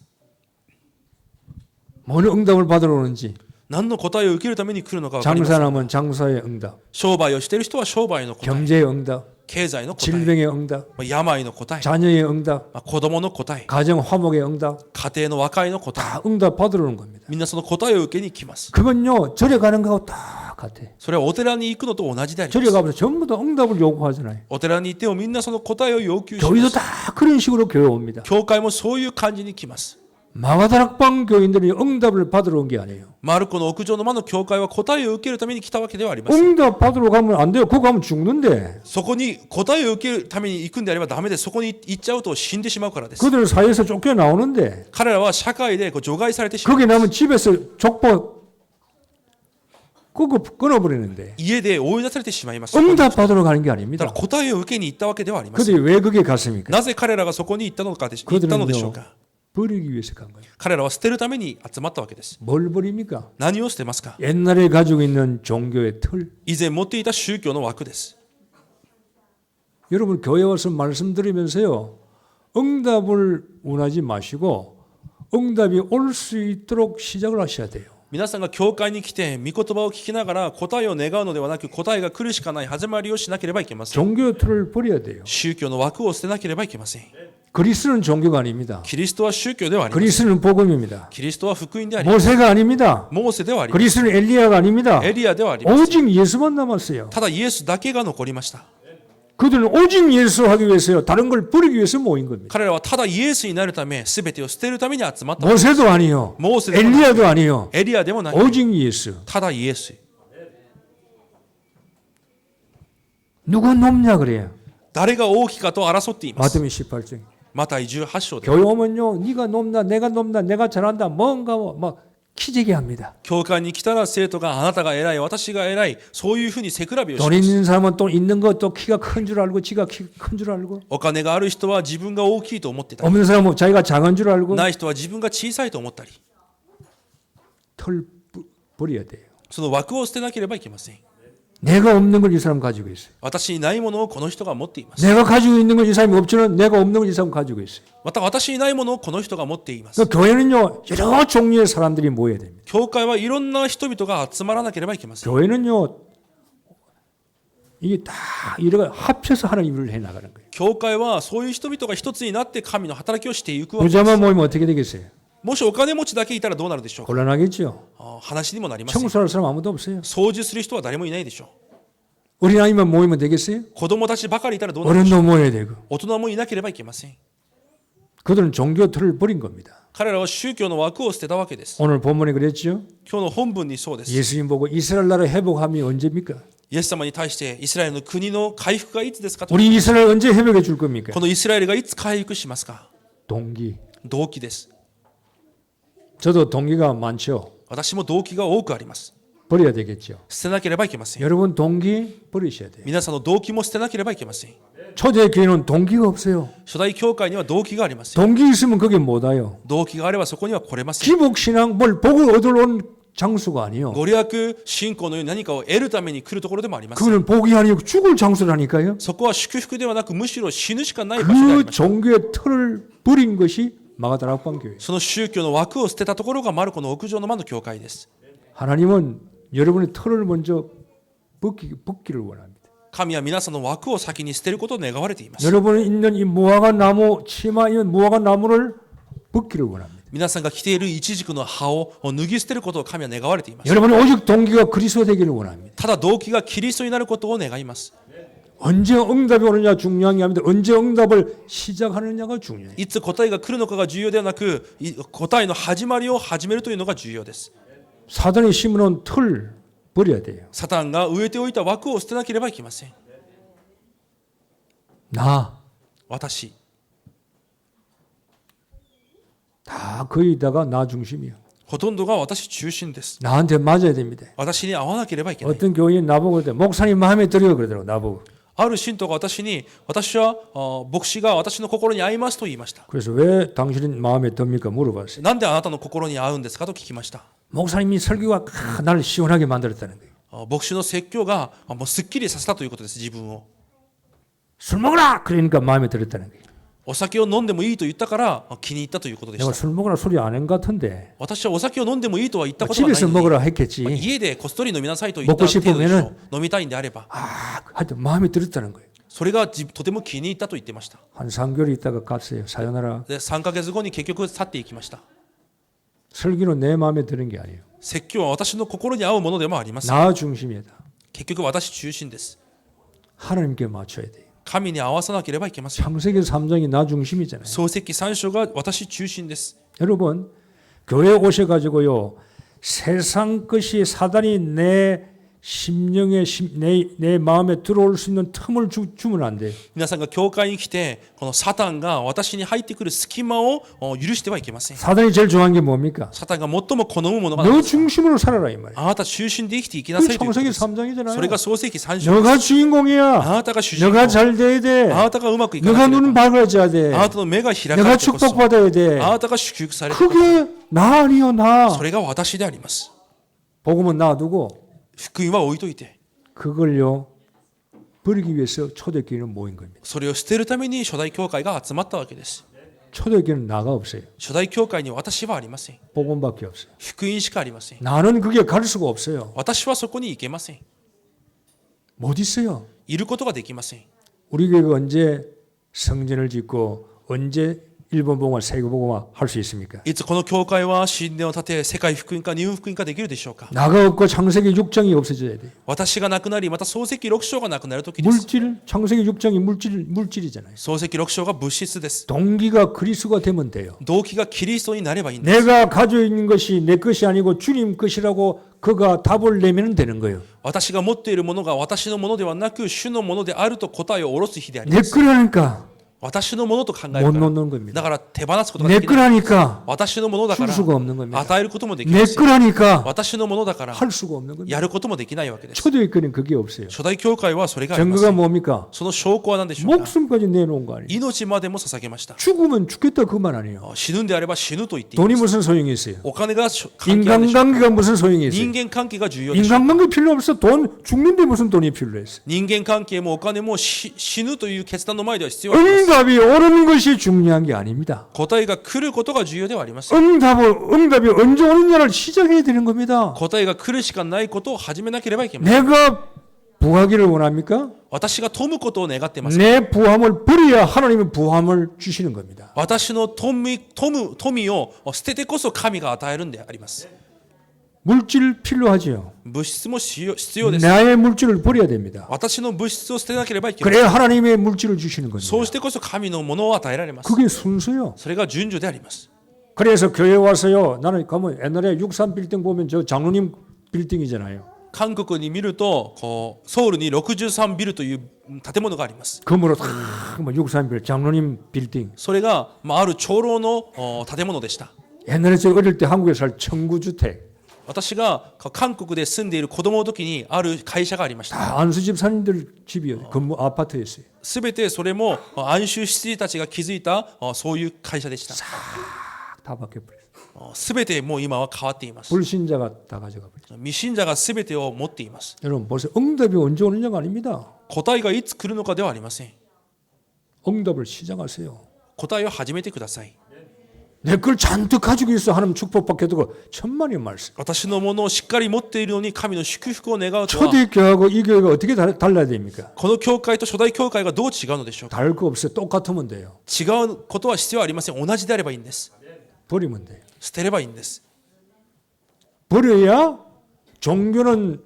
어느 응답을 받으러 오는지 何の答えを受けるために来るのか分かりません。 장사하면 장사의 응답, 商売をしている人は商売の答え、 경제의 응답, 経済の答え、 질병의 응답, 病の答え、 자녀의 응답, 子供の答え、 가정 화목의 응답, 家庭の和解の答え、 다 응답 받으러 오는 겁니다. みんなその答えを受けに来ます。 그건요 절에 가는 거하고 다 같아. それはお寺に行くのと同じでありま 절에 す。 가면서 전부 다 응답을 요구하잖아요. お寺に行ってもみんなその答えを要求しま 교회도 す。 다 그런 식으로 교회 옵니다. 教会もそういう感じに来ます。 마가다락방 교인들이 응답을 받으러 온 게 아니에요. マルコの屋上の間の教会は答えを受けるために来たわけではありません。 응답 받으러 가면 안 돼요. 그거 가면 죽는데. そこに答えを受けるために行くんであればダメで、そこに行っちゃうと死んでしまうからです。 그들 사이에서 쫓겨나오는데 彼らは社会で除外されてしまう。 거기 나면 집에서 족보 그거 끊어버리는데 家で追い出されてしまいます。 응답 받으러 가는 게 だから 아닙니다. 答えを受けに行ったわけではありません。 그들이 왜 거기에 갔습니까? なぜ彼らがそこに行ったのかでしょうか。 버리기 위해서 간 거예요. 彼らは捨てるために集まったわけです。 뭘 버립니까? 何を捨てますか。 옛날에 가지고 있는 종교의 틀. 以前持っていた宗教の枠です。 여러분 교회 와서 말씀드리면서요. 응답을 원하지 마시고 응답이 올 수 있도록 시작을 하셔야 돼요. 皆さんが教会に来て御言葉を聞きながら答えを願うのではなく、答えが来るしかない始まりをしなければいけません。 종교 틀을 버려야 돼요. 宗教の枠を捨てなければいけません。 그리스도는 종교가 아닙니다. キリストは宗教ではありません。 그리스도는 복음입니다. キリストは福音であります。 모세가 아닙니다. モーセではあります。 그리스도는 엘리야가 아닙니다. エリアではあります。 오직 예수만 남았어요. ただイエスだけが残りました。 그들은 오직 예수 하기 위해서요. 다른 걸 버리기 위해서 모인 겁니다. 彼らはただイエスになるため、すべてを捨てるために集まった。 모세도 아니요. モーセでもない。 엘리야도 아니요. エリアでもない。 오직 예수. ただイエス。 누가 높냐 그래요. 誰が大きかと争っています。 마태복음 18장. マタイ18章で。 교회 오면요. 네가 높나 내가 높나 내가 잘한다 뭔가 막 키재기 합니다. 教会に来たら生徒があなたが偉い、私が偉い、そういうふうに背比べをしま 돈 す。 있는 사람은 또 있는 것도 키가 큰 줄 알고 지가 키 큰 줄 알고 お金がある人は自分が大きいと思ってたり、 없는 사람은 자기가 작은 줄 알고 ない人は自分が小さいと思ったり、 털 버려야 돼요. その枠を捨てなければいけません。 내가 없는 걸 이 사람 가지고 있어요. 私にないものをこの人が持っています。 내가 가지고 있는 걸 이 사람이 없지만 내가 없는 걸 이 사람 가지고 있어요. また私にないものをこの人が持っています。 그러니까 교회는요 여러 종류의 사람들이 모여야 됩니다. 教会はいろんな人々が集まらなければいけません。 교회는요 이게 다 이렇게 합쳐서 하나님 일을 해 나가는 거예요. 教会はそういう人々が一つになって神の働きをしていくわけです。 부자만 모이면 어떻게 되겠어요? もしお金持ちだけいたらどうなるでしょうか。 곤란하겠죠. 話にもなりません。 청소할 사람 아무도 없어요. 掃除する人は誰もいないでしょう。 어린아이만 모이면 되겠어요? 子供たちばかりいたらどうなるでしょう。 어른도 모여야 되고. 大人もいなければいけません。 그들은 종교 틀을 버린 겁니다. 彼らは宗教の枠を捨てたわけです。 오늘 본문에 그랬죠? 今日の本文にそうです。 예수님 보고 이스라엘 나라 회복함이 언제입니까? イエス様に対してイスラエルの国の回復がいつですかと。 우리 이스라엘 언제 회복해 줄 겁니까? このイスラエルがいつ回復しますか。 동기. 動機です。 저도 동기가 많죠. 私も動機が多くあります。 버려야 되겠죠. 捨てなければいけません。 여러분 동기 버리셔야 돼요. 皆さんの動機も捨てなければいけません。 초대 교회는 동기가 없어요. 初代教会には動機がありません。 동기 있으면 거기 못 와요. 動機があればそこには来れません。 기복신앙 뭘 복을 얻으러 온 장소가 아니요. ご利益信仰のように何かを得るために来るところでもありません。 그거는 복이 아니고 죽을 장소라니까요. そこは祝福ではなくむしろ死ぬしかない場所であり 그 ます。 종교의 틀을 버린 것이 마가다락방 교회. その宗教の枠を捨てたところがマルコの屋上の間の教会です。 하나님은 여러분의 틀을 먼저 벗기를 원합니다. 神は皆さんの枠を先に捨てることを願われています。 여러분이 있는 이 무화과 나무, 치마 있는 무화과 나무를 벗기를 원합니다. 皆さんが着ているイチジクの葉を脱ぎ捨てることを神は願われています。 여러분은 오직 동기가 그리스도 되기를 원합니다. ただ動機がキリストになることを願います。 언제 응답이 오느냐 중요한 게 아닙니다. 언제 응답을 시작하느냐가 중요해요. いつ答えが来るのかが重要ではなく、答えの始まりを始めるというのが重要です。 사단이 심어놓은 틀 버려야 돼요. サタンが植えておいた枠を捨てなければいけません。 나, 私、 다 거의 다가 나 중심이에요. ほとんどが私中心です。 나한테 맞아야 됩니다. 私に合わなければいけない。 어떤 교인이 나보고 그때 목사님 마음에 들어요 그러더라고 나보고. ある信徒が私に、私は牧師が私の心に合いますと言いました。 그래서 왜 당신은 마음에 듭니까 물어봤어요. なんであなたの心に合うんですかと聞きました。 목사님이 설교가 나를 시원하게 만들었다는 거예요. 牧師の説教がもうすっきりさせたということです。自分を。 술 먹으라 그러니까 마음에 들었다는 거예요. お酒を飲んでもいいと言ったから気に入ったということでし 내가 た。 술 먹으라 소리 안 한 것 같은데 私はお酒を飲んでもいいとは言ったことがない 집에서 のに、 먹으라 했겠지. 家でこっそり飲みなさいと言った 먹고 程度でしょ 싶으면은 う。飲みたいんであれば、 하여튼 마음에 들었다는 거예요. それがとても気に入ったと言ってました。 한 3개월 있다가 갔어요. 사요나라. で、3ヶ月後に結局去っていきました。 설교는 내 마음에 드는 게 아니에요. 説教は私の心に合うものでもあります。 나 중심이다. 結局私中心です。 하나님께 맞춰야 돼요. 神に合わさなければいけません。 창세기 3장이 나 중심이잖아요. 創世記3章が私中心です。 여러분 교회 오셔가지고요 세상 것이 사단이 내 심령에 내 마음에 들어올 수 있는 틈을 주면 안 돼요. 皆さんが教会に来てこのサタンが私に入ってくる隙間を許してはいけません。 사단이 제일 좋아하는 게 뭡니까? サタンが最も好むものが 너 중심으로 살아라 이 말이에요. あなた中心で生きていきな 그 さいということ 창세기 です。 3장이잖아요. それが創世記3章 너가 です。 주인공이야. あなたが主人 너가 公。 잘 돼야 돼. あなたがうまくいか 너가 なけれ 눈 ば 밝아져야 돼. あなたの目が開か 너가 れてこそ 축복받아야 돼. あなたが祝福されてこそ 그게 나 아니요 나. それが私であります。 복음은 놔두고 福音は置いといて 그걸요 버리기 위해서 초대교회는 모인 겁니다. それを捨てるために初代教会が集まったわけです。 초대교회는 나가 없어요. 初代教会に私はありません。 복음밖에 없어요. 福音しかありません。 나는 그게 갈 수가 없어요. 私はそこに行けません。 못 있어요. いることができません。 우리 교회가 언제 성전을 짓고 언제 일본 복음화, 세계 복음화 할 수 있습니까? いつこの教会は神殿を建て世界福音化日本福音化できるでしょうか。 나가 없고 창세기 6장이 없어져야 돼. 私がなくなりまた創世記6章がなくなる時です。 물질, 창세기 6장이 물질이잖아요. 創世記6章が物質です。 동기가 그리스도가 되면 돼요. 動機がキリストになればいいんです。 내가 가지고 있는 것이 내 것이 아니고 주님 것이라고 그가 답을 내면 되는 거예요. 私が持っているものが私のものではなく主のものであると答えを下ろす日であり 내 ます。 거라니까 私のものと考え 못 るから 놓는 겁니다. だから手放すことが 내 できない。 거라니까 私のものだか 줄 ら 수가 없는 겁니다. 与えることもでき 내 ません。 거라니까 私のものだから 할 수가 없는 겁니다. やることもできないわけです。 초대교회는 그게 없어요. 初代教会はそれがありませ 증거가 ん。 뭡니까? その証拠は何でしょうか。 목숨까지 내놓은 거 아니에요. 命までも捧げました。 죽으면 죽겠다 그만 아니에요. 死ぬんであれば死ぬと言っていま 돈이 す。 무슨 소용이 있어요? お金が関係あるでしょうか。 인간관계가 무슨 소용이 있어요? 人間関係が重要でしょう。 인간관계 필요 없어. 돈 죽는데 무슨 돈이 필요했어요? 人間関係もお金も死ぬという決断の前では必要あります。 응답이 오는 것이 중요한 게 아닙니다. 答えが来ることが重要ではありません。 응답이 언제 오느냐를 시작해야 되는 겁니다. 答えが来るしかないことを始めなければいけません。 내가 부하기를 원합니까? 私が富むことを願っています。 내 부함을 버려야 하나님은 부함을 주시는 겁니다. 私の富を捨ててこそ神が与えるんであります。 물질 필요하지요. 物質も必要です。 나의 물질을 버려야 됩니다. 私の物質を捨てなければいけません。 그래야 하나님의 물질을 주시는 겁니다. そうしてこそ神のものを与えられます。 그게 순서요. それが順序であります。 그래서 교회 와서요. 나는 가면 옛날에 63 빌딩 보면 저 장로님 빌딩이잖아요. 韓国に見るとソウルに63ビルという建物があります。 금으로 다 63 빌딩 장로님 빌딩. それがある長老の建物でした。 옛날에 저 어릴 때 한국에 살 청구주택. 私が韓国で住んでいる子供の時にある会社がありました。 다 안수 집사님들 집이요. 건물 아파트였어요. すべてそれも安州執事たちが築いたそういう会社でした。 다 바뀌어버렸어요. すべてもう今は変わっています。 불신자가 다 가져가 버렸어요. 未信者がすべてを持っています。 여러분 보세요. 응답이 언제 오느냐가 아닙니다. 答えがいつ来るのかではありません。 응답을 시작하세요. 答えを始めてください。 내 걸 잔뜩 가지고 있어 하나님 축복받게 되고 천만의 말씀. 私のものをしっかり持っているのに神の祝福を願うとは 초대교회하고 이 교회가 어떻게 달라야 됩니까? この教会と初代教会がどう違うのでしょうか。 다를 거 없어요. 똑같으면 돼요. 違うことは必要ありません。同じであればいいんです。 버리면 돼요. 捨てればいいんです。 버려야 종교는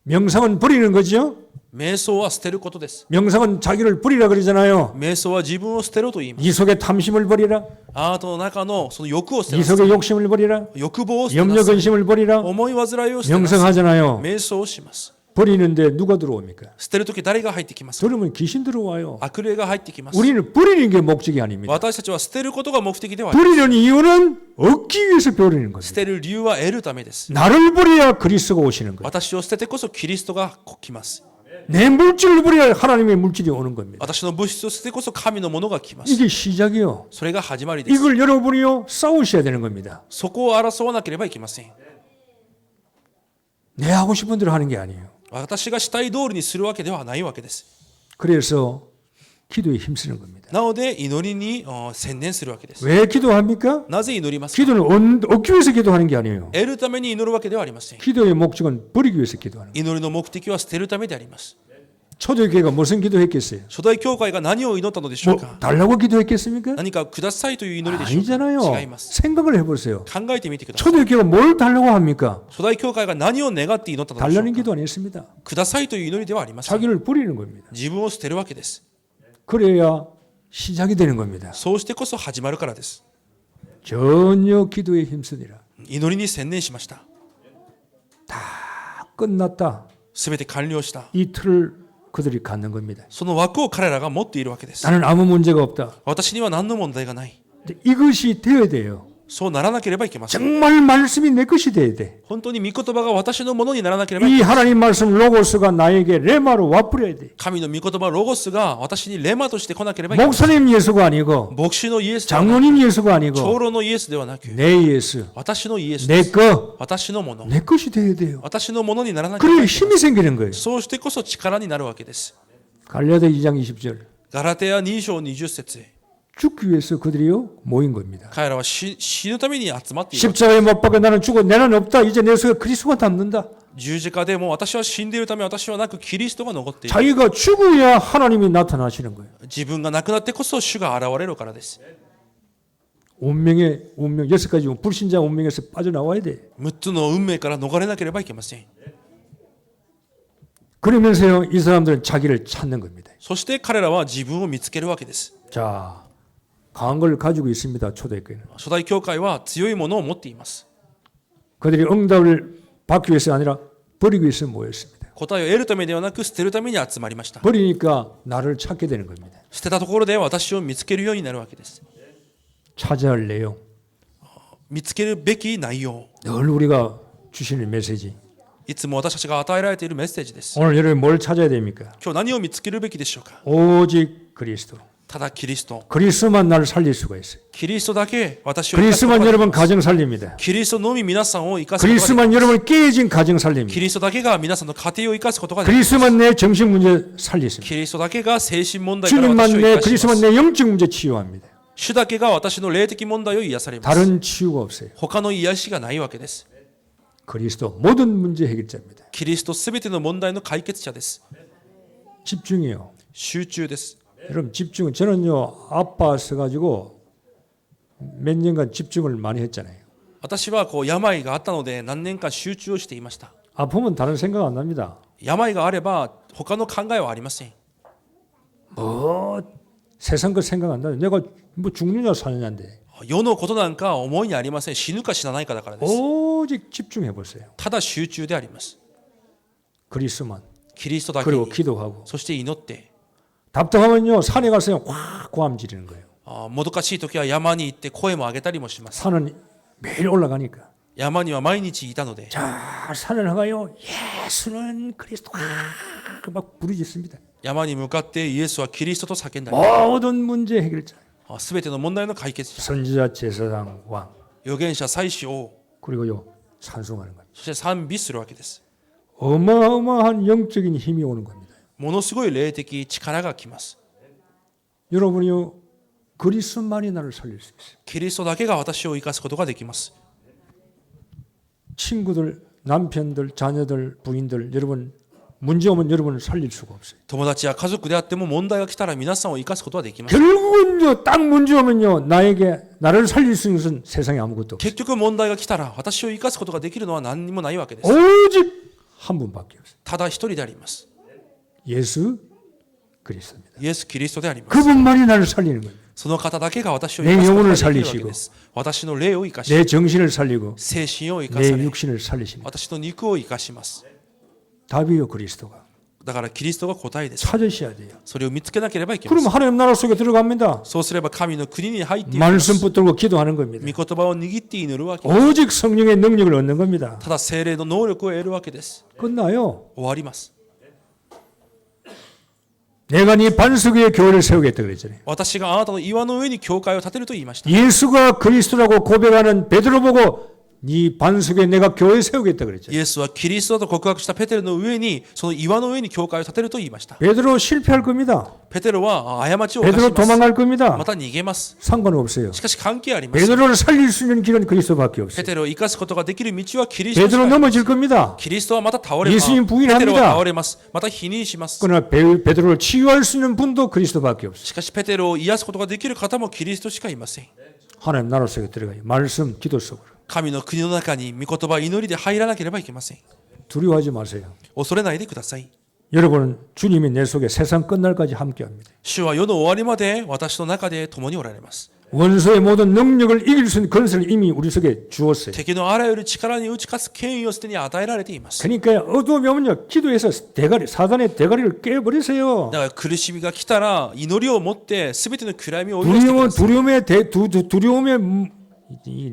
명상은 버리는 거죠. 瞑想は捨てることです。 명상은 자기를 버리라 그러잖아요. 瞑想は自分を捨てろと言います。 이 속에 탐심을 버리라. あなたの中のその欲を捨て 이 なさい。 속에 욕심을 버리라. 欲望を捨てな 염려 さい。 근심을 버리라. 思い煩いを捨てなさい。 명상하잖아요. 瞑想をします。 버리는데 누가 들어옵니까? 捨てるとき誰が入ってきますか。 그러면 귀신 들어와요. 悪霊が入ってきます。 우리는 버리는 게 목적이 아닙니다. 私たちは捨てることが目的ではありません。 버리는 이유는 얻기 위해서 버리는 捨 겁니다. てる理由は得るためです。 나를 버려야 그리스도가 오시는 거예요. 私を捨ててこそキリストが来ます。 내 물질을 버려야 하나님의 물질이 오는 겁니다. 私の物質を捨ててこそ神のものが来ます。 이게 시작이요. それが始まりです。 이걸 여러분이요 싸우셔야 되는 겁니다. そこを争わなければいけません。 내 하고 싶은 대로 하는 게 아니에요. 私がしたい通りにするわけではないわけです。 그래서 기도에 힘쓰는 겁니다. なので祈りに専念するわけです。 왜 기도합니까? なぜ祈りますか。 기도는 얻기 위해서 기도하는 게 아니에요. 得るために祈るわけではありません。 기도의 목적은 버리기 위해서 기도하는 거예요. 祈りの目的は捨てるためであります。 초대교회가 무슨 기도했겠어요? 初代教会が何を祈ったのでしょう 뭐 か。 달라고 기도했겠습니까? 何かくださいという祈りでしょう 아니잖아요. か。違います。 생각을 해보세요. 考えてみてください。 초대교회가 뭘 달라고 합니까? 初代教会が何を願って祈ったのでしょ 달라는 うか。 기도 아니었습니다. くださいという祈りではありません。 자기를 버리는 겁니다. 自分を捨てるわけです。 그래야 시작이 되는 겁니다. そうしてこそ始まるからです。 전혀 기도에 힘쓰니라. 祈りに専念しました。 끝났다. すべて完了した。 이 틀을 그들이 갖는 겁니다. その枠を彼らが持っているわけです。 나는 아무 문제가 없다. 私には何の問題がない。 이것이 되어야 돼요. そうならなければいけません。 정말 말씀이 내 것이 돼야 돼. 本当に御言葉が私のものにならなければい 이 けません。 하나님 말씀 로고스가 나에게 레마로 와버려야 돼. 神の御言葉ロゴスが私にレマとして来なければいけません。 목사님 예수가 아니고 牧師のイエスではなく、 장로님 예수가 長 아니고 老のイエスではなく、 내 예수, 私のイエスで 내 す。 거, 私のもの。 내 것이 돼야 돼요. 私のものにならなければ 그래야 いけま 힘이 せん。 생기는 거예요. そうしてこそ力になるわけです。 갈라디아 2장 20절. ガラテヤ2章20節。 죽기 위해서 그들이요 모인 겁니다. 彼らは死ぬために集まっている。 십자가에 못 박아 나는 죽어 내는 없다. 이제 내 속에 그리스도가 남는다. 十字架でも私は死んでいるため私はなくキリストが残っている。 자기가 죽어야 하나님이 나타나시는 거예요. 自分が亡くなってこそ主が現れるからです。 운명의 운명 6가지 불신자 운명에서 빠져나와야 돼. 6つの運命から逃れなければいけません。 그러면서요 이 사람들은 자기를 찾는 겁니다. そして彼らは自分を見つけるわけです。 자, 강한 걸 가지고 있습니다. 초대교회는. 初代教会は強いものを持っています。 그들이 응답을 받기 위해서 아니라 버리기 위해서 모였습니다. 答えを得るためではなく捨てるために集まりました。 버리니까 나를 찾게 되는 겁니다. 捨てたところで私を見つけるようになるわけです。 찾아야 할 내용. 見つけるべき内容。 늘 우리가 주시는 메시지. いつも私たちが与えられているメッセージです。 오늘 여러분 뭘 찾아야 됩니까? 今日何を見つけるべきでしょうか。 오직 그리스도. ただキリスト。 그리스도만 나를 살릴 수가 있어요. キリストだけ私を生かすこと 그리스도만 ができ 여러분 ます。 가정 살립니다. キリストのみ皆さんを生かすことができます。 그리스도만 여러분 깨진 가정 キ 살립니다. リストだけが皆さんの家庭を生かすことができます。 그리스도만 내 정신 문제 살리십니다. キリストだけが精神問題から私 주님만 を 내 生かしま 그리스도만 す。 내 영적 문제 치유합니다. 主だけが私の霊的問題を癒されます。 다른 치유가 없어요. 他の癒しがないわけです。 그리스도 모든 문제 해결자입니다. キリストすべての問題の解決者です。 집중해요. 集中です。 여러분 집중. 저는요 아파서 가지고 몇 년간 집중을 많이 했잖아요. 私は病があったので何年間集中をしていました。 아프면 다른 생각 안 납니다. 病があれば他の考えはありません。 뭐 세상 것 생각 안 나요. 내가 뭐 죽느냐 사느냐인데 世のことなんか思いにありません。死ぬか死なないかだからです。 오직 집중해 보세요. ただ集中であります。 그리스도만. キリストだけ 그리고 に、 기도하고 そして祈って、 답답하면요 산에 가서 확 고함 지르는 거예요. もどかしい時は山に行って声も上げたりもします。 산은 매일 올라가니까. 山には毎日いたので、 자 산을 향하여 예수는 그리스도 막 부르짖습니다. 山に向かってイエスはキリストと叫んだり、 모든 문제 해결자. すべての問題の解決者、 선지자 제사장 왕 預言者祭司王、 그리고요 찬송하는 겁니다. そして賛美するわけです。 어마어마한 영적인 힘이 오는 겁니다. ものすごい霊的力が来ます。 여러분이요 그리스도만이 나를 살릴 수 있어요. キリストだけが私を生かすことができます。 친구들, 남편들, 자녀들, 부인들 여러분 문제 오면 여러분을 살릴 수가 없어요. 友達や家族であっても問題が来たら皆さんを生かすことはできます。 결국은요 딱 문제 오면요 나를 살릴 수 있는 것은 세상에 아무것도 없어요. 結局問題が来たら私を生かすことができるのは何にもないわけです。 오직 한 분밖에 없어요. ただ一人であります。 예수 그리스도입니다. イエス・キリストであります。 그분만이 나를 살리는 거예요. その方だけが私を生かすことができるわけです。私の霊を生かし、 내 정신을 살리고 精神を生か 내 され、 육신을 살리십니다. 私の肉を生かします。 답이요 그리스도가 だからキリストが答えです。 찾으셔야 돼요. それを見つけなければいけません。 그럼 하나님 나라 속에 들어갑니다. そうすれば神の国に入っていきます。 말씀 붙들고 기도하는 겁니다. 御言葉を握って祈るわけです。 오직 성령의 능력을 얻는 겁니다. ただ聖霊の能力を得るわけです。 끝나요. 終わります。 내가 네 반석 위에 교회를 세우겠다 그랬잖아요. 私があなたの岩の上に教会を建てると言いました。 예수가 그리스도라고 고백하는 베드로 보고 네 반석에 내가 교회 세우겠다 그랬죠. イエスはキリストと告白したペテロの上にその岩の上に教会を建てると言いました。 베드로 실패할 겁니다. ペテロは過ちを犯 베드로 します。 도망갈 겁니다. また逃げます。 상관없어요. しかし関係ありません。 베드로를 살릴 수 있는 길은 그리스도밖에 ペ 없어요. テロを生かすことができる道はキリストし 베드로 かない。 넘어질 겁니다. キリストはまた倒れます。 예수님 ペ 부인합니다. テロは倒れます。また否認します。 그러나 베드로를 치유할 수 있는 분도 그리스도밖에 없어요. しかしペテロを癒すことができる方もキリストしかいません。 하나님 나라 속에 들어가요. 말씀, 기도 속으로. 神の国の中に御言葉、祈りで入らなければいけません。 두려워하지 마세요. 恐れないでください。 여러분은 주님이 내 속에 세상 끝날까지 함께합니다. 主は世の終わりまで私の中で共におられます。 원수의 모든 능력을 이길 수 있는 권세를 이미 우리 속에 주었어요. 敵のあらゆる力に打ち勝つ権威をすでに与えられています。 그러니까 어두움이 오면요, 기도해서 사단의 대가리를 깨버리세요. だから苦しみが来たら祈りを持って全ての暗闇を追い出してください。 두려움에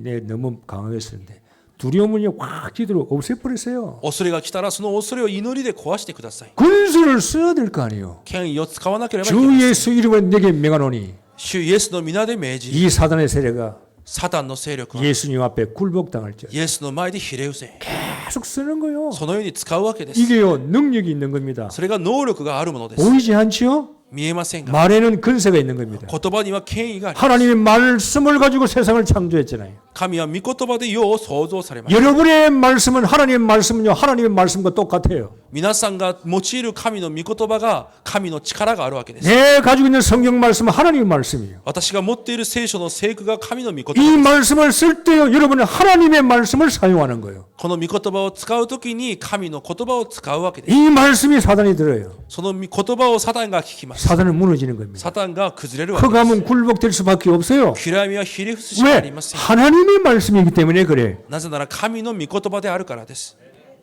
내 너무 강하게 쓰는데 두려움을 확 기도로 없애버리세요. 恐れが来たらその恐れを祈りで壊してください。 군수를 써야 될 거 아니에요. 権威を使わなければいけま 주 せん。 예수 이름으로 내게 명하노니 主イエスの皆で命じ、 이 사단의 세력가 サタンの勢力は 예수님 앞에 굴복당할지 イエスの前でひれ伏せ、 계속 쓰는 거요. そのように使うわけです。 이게요 능력이 있는 겁니다. それが能力があるものです。 보이지 않지요? 見えませんが、 말에는 근세가 있는 겁니다. 言葉には権威があり、 하나님의 말씀을 가지고 세상을 창조했잖아요. 神は御言葉で世を創造されました。 여러분의 말씀은 하나님의 말씀은요 하나님의 말씀과 똑같아요. 皆さんが用いる神の御言葉が神の力があるわけです。 내 가지고 있는 성경 말씀은 하나님의 말씀이에요. 私が持っている聖書の聖句が神の御言 이 葉です。 말씀을 쓸 때요 여러분은 하나님의 말씀을 사용하는 거예요. この御言葉を使うときに神の言葉を使うわけです。 이 말씀이 사단이 들어요. その御言葉をサタンが聞きます。 사단은 무너지는 겁니다. サタンが崩れるわけです。 흑암은 굴복될 수밖에 없어요. 暗闇はひれ伏すしかあり 왜? ません。 하나님의 말씀이기 때문에 그래. なぜなら神の御言葉であるからです。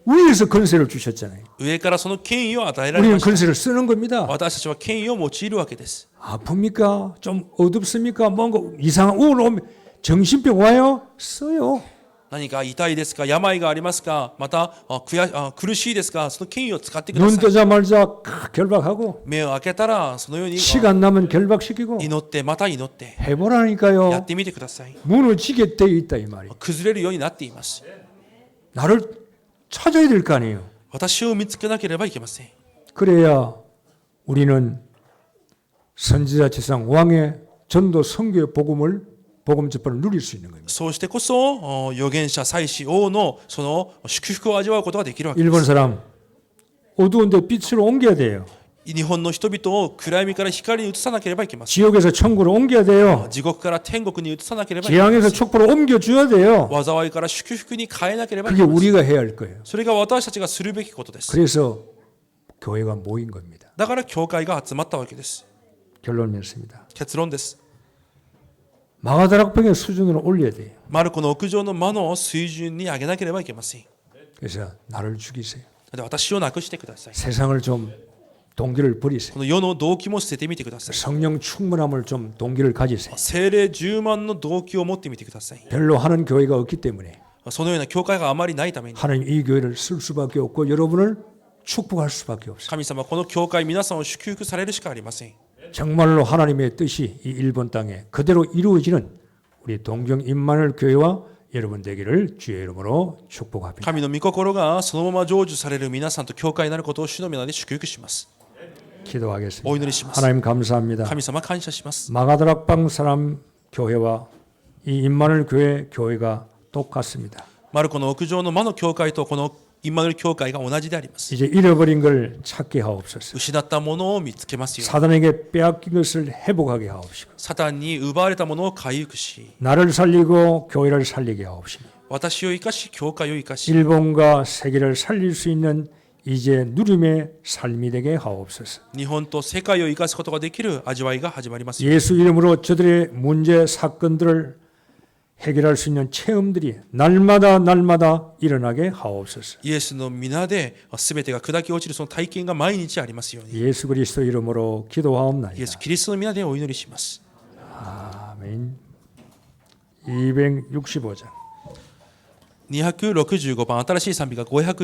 위에서 권세를 주셨잖아요. 上からその権威を与えられ 우리는 ました。 권세를 쓰는 겁니다. 私たちは権威を用いるわけです。 아픕니까? 좀 어둡습니까? 뭔가 이상한 우울 오면 정신병 와요? 써요. 何か痛いですか、病がありますか、また苦しいですか、その権威を使ってくだ 눈 さい。 뜨자마자 결박하고 目を開けたらそのように 시간 나면 결박시키고 祈ってまた祈ってや 해보라니까요. ってみてください。 무너지게 돼 있다 이 말이에요. 崩れるようになっています。 나를 찾아야 될 거 아니에요. 私を見つけなければいけません。 그래야 우리는 선지자 지상 왕의 전도 선교의 복음 접근을 누릴 수 있는 겁니다. そうしてこそ預言者祭司王のその祝福を味わうことができるわけで 일본 す。 사람 어두운데 빛으로 옮겨야 돼요. 日本の人々を暗闇から光に移さなければいけません。 지옥에서 천국으로 옮겨야 돼요. 地獄から天国に移さなければいけません。 재앙에서 촉보로 옮겨줘야 돼요. 災いから祝福に変えなければい 그게 けません。 우리가 해야 할 거예요. それが私たちがするべきことです。 그래서 교회가 모인 겁니다. だから教会が集まったわけです。 결론이었습니다. 結論です。 마가다락방의 수준으로 올려야 돼요. マルコの屋上の魔の水準に上げなければいけません。 그래서 나를 죽이세요. で私をなくしてください。 세상을 좀 동기를 버리세요. この世の動機も捨ててみてください。 성령 충만함을 좀 동기를 가지세요. 精霊10万の動機を持ってみてください。 별로 하는 교회가 없기 때문에 そのような教会があまりないために 하나님 이 교회를 쓸 수밖에 없고 여러분을 축복할 수밖에 없어요. 神様はこの教会皆さんを祝福されるしかありません。 정말로 하나님의 뜻이 이 일본 땅에 그대로 이루어지는 우리 동경 임마누엘 교회와 여러분 되기를 주의 이름으로 축복합니다. 神の御心がそのまま成就される皆さんと教会になることを主の皆で祝福します。 기도하겠습니다. お祈りします。 하나님 감사합니다. 神様感謝します。 마가다락방 사람 교회와 이 임마누엘 교회가 똑같습니다. マルコの屋上の魔の教会とこのインマヌエル教会が同じであります。 이제 잃어버린 걸 찾게 하옵소서. 失ったものを見つけますように。 사단에게 빼앗긴 것을 회복하게 하옵시고 サタンに奪われたものを回復し、 나를 살리고 교회를 살리게 하옵시고 私を生かし、教会を生かし、 일본과 세계를 살릴 수 있는 이제 누림의 삶이 되게 하옵소서. 日本と世界を生かすことができる味わいが始まりますよ。 예수 이름으로 저들의 문제 사건들을 해결할 수 있는 체험들이 날마다 일어나게 하옵소서. イエスの皆で全てが砕け落ちるその体験が毎日ありますように。 예수 그리스도 이름으로 기도하옵나이다. イエス・キリストの皆でお祈りします。 아멘. 265장. 265番、新しい賛美が510